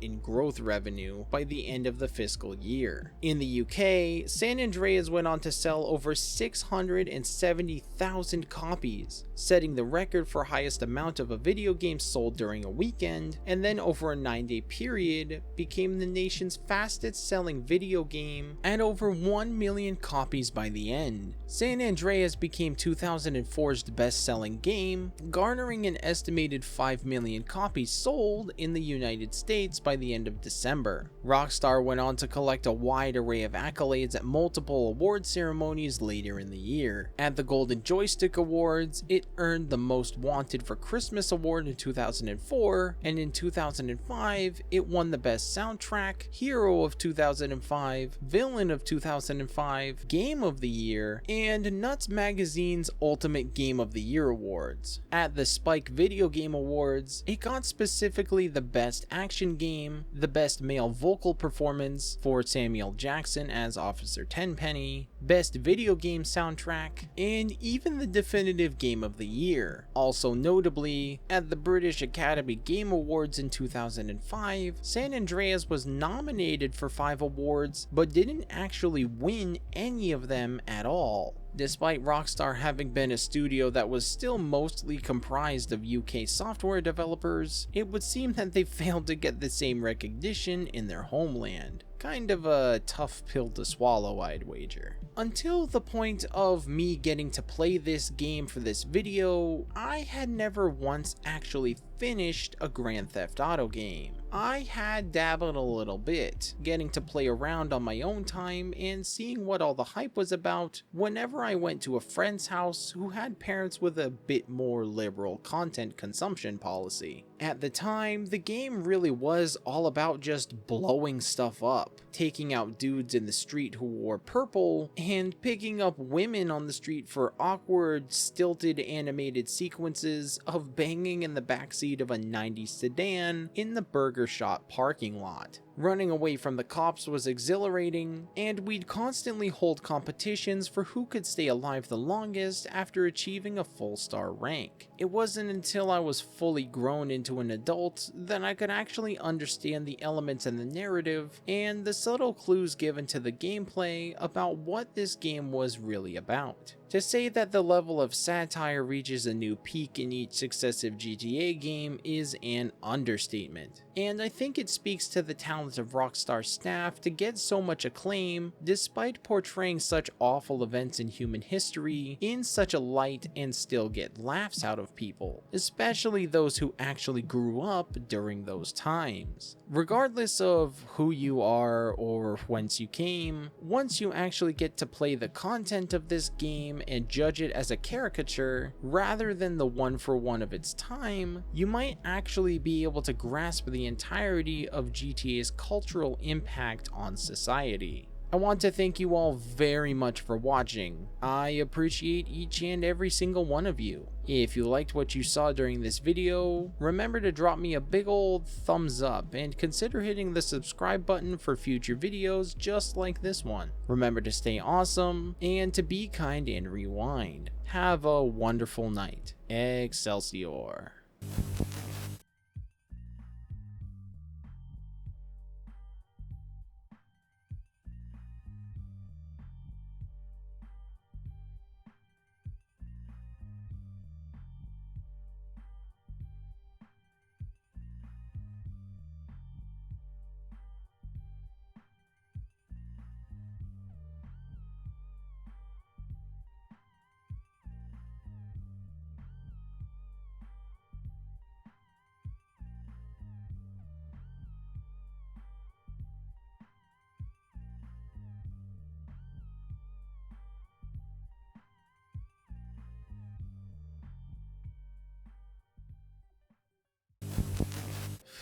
in growth revenue by the end of the fiscal year. In the UK, San Andreas went on to sell over 670,000 copies, setting the record for highest amount of a video game sold during a weekend, and then over a 9-day period became the nation's fastest selling video game at over 1 million copies by the end. San Andreas became 2004's best-selling game, garnering an estimated 5 million copies sold in the United States by the end of December. Rockstar went on to collect a wide array of accolades at multiple award ceremonies later in the year. At the Golden Joystick Awards, it earned the Most Wanted for Christmas award in 2004, and in 2005, it won the Best Soundtrack, Hero of 2005, Villain of 2005, Game of the Year, and Nuts Magazine's Ultimate Game of the Year awards. At the Spike Video Game Awards, it got specifically the Best Action Game, the Best Male Vocal Performance for Samuel Jackson as Officer Tenpenny, Best Video Game Soundtrack, and even the definitive Game of the Year. Also notably, at the British Academy Game Awards in 2005, San Andreas was nominated for 5 awards, but didn't actually win any of them at all. Despite Rockstar having been a studio that was still mostly comprised of UK software developers, it would seem that they failed to get the same recognition in their homeland. Kind of a tough pill to swallow, I'd wager. Until the point of me getting to play this game for this video, I had never once actually finished a Grand Theft Auto game. I had dabbled a little bit, getting to play around on my own time and seeing what all the hype was about whenever I went to a friend's house who had parents with a bit more liberal content consumption policy. At the time, the game really was all about just blowing stuff up, taking out dudes in the street who wore purple, and picking up women on the street for awkward, stilted animated sequences of banging in the backseat of a 90s sedan in the burger shop parking lot. Running away from the cops was exhilarating, and we'd constantly hold competitions for who could stay alive the longest after achieving a full star rank. It wasn't until I was fully grown into an adult that I could actually understand the elements in the narrative and the subtle clues given to the gameplay about what this game was really about. To say that the level of satire reaches a new peak in each successive GTA game is an understatement, and I think it speaks to the talent of Rockstar staff to get so much acclaim despite portraying such awful events in human history in such a light and still get laughs out of people, especially those who actually grew up during those times. Regardless of who you are or whence you came, once you actually get to play the content of this game and judge it as a caricature rather than the one-for-one of its time, you might actually be able to grasp the entirety of GTA's cultural impact on society. I want to thank you all very much for watching. I appreciate each and every single one of you. If you liked what you saw during this video, remember to drop me a big old thumbs up and consider hitting the subscribe button for future videos just like this one. Remember to stay awesome and to be kind and rewind. Have a wonderful night. Excelsior.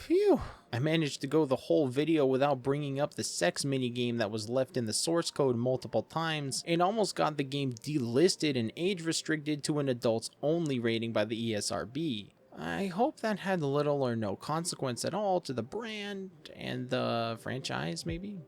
Phew. I managed to go the whole video without bringing up the sex minigame that was left in the source code multiple times, and almost got the game delisted and age restricted to an adults only rating by the ESRB. I hope that had little or no consequence at all to the brand and the franchise, maybe?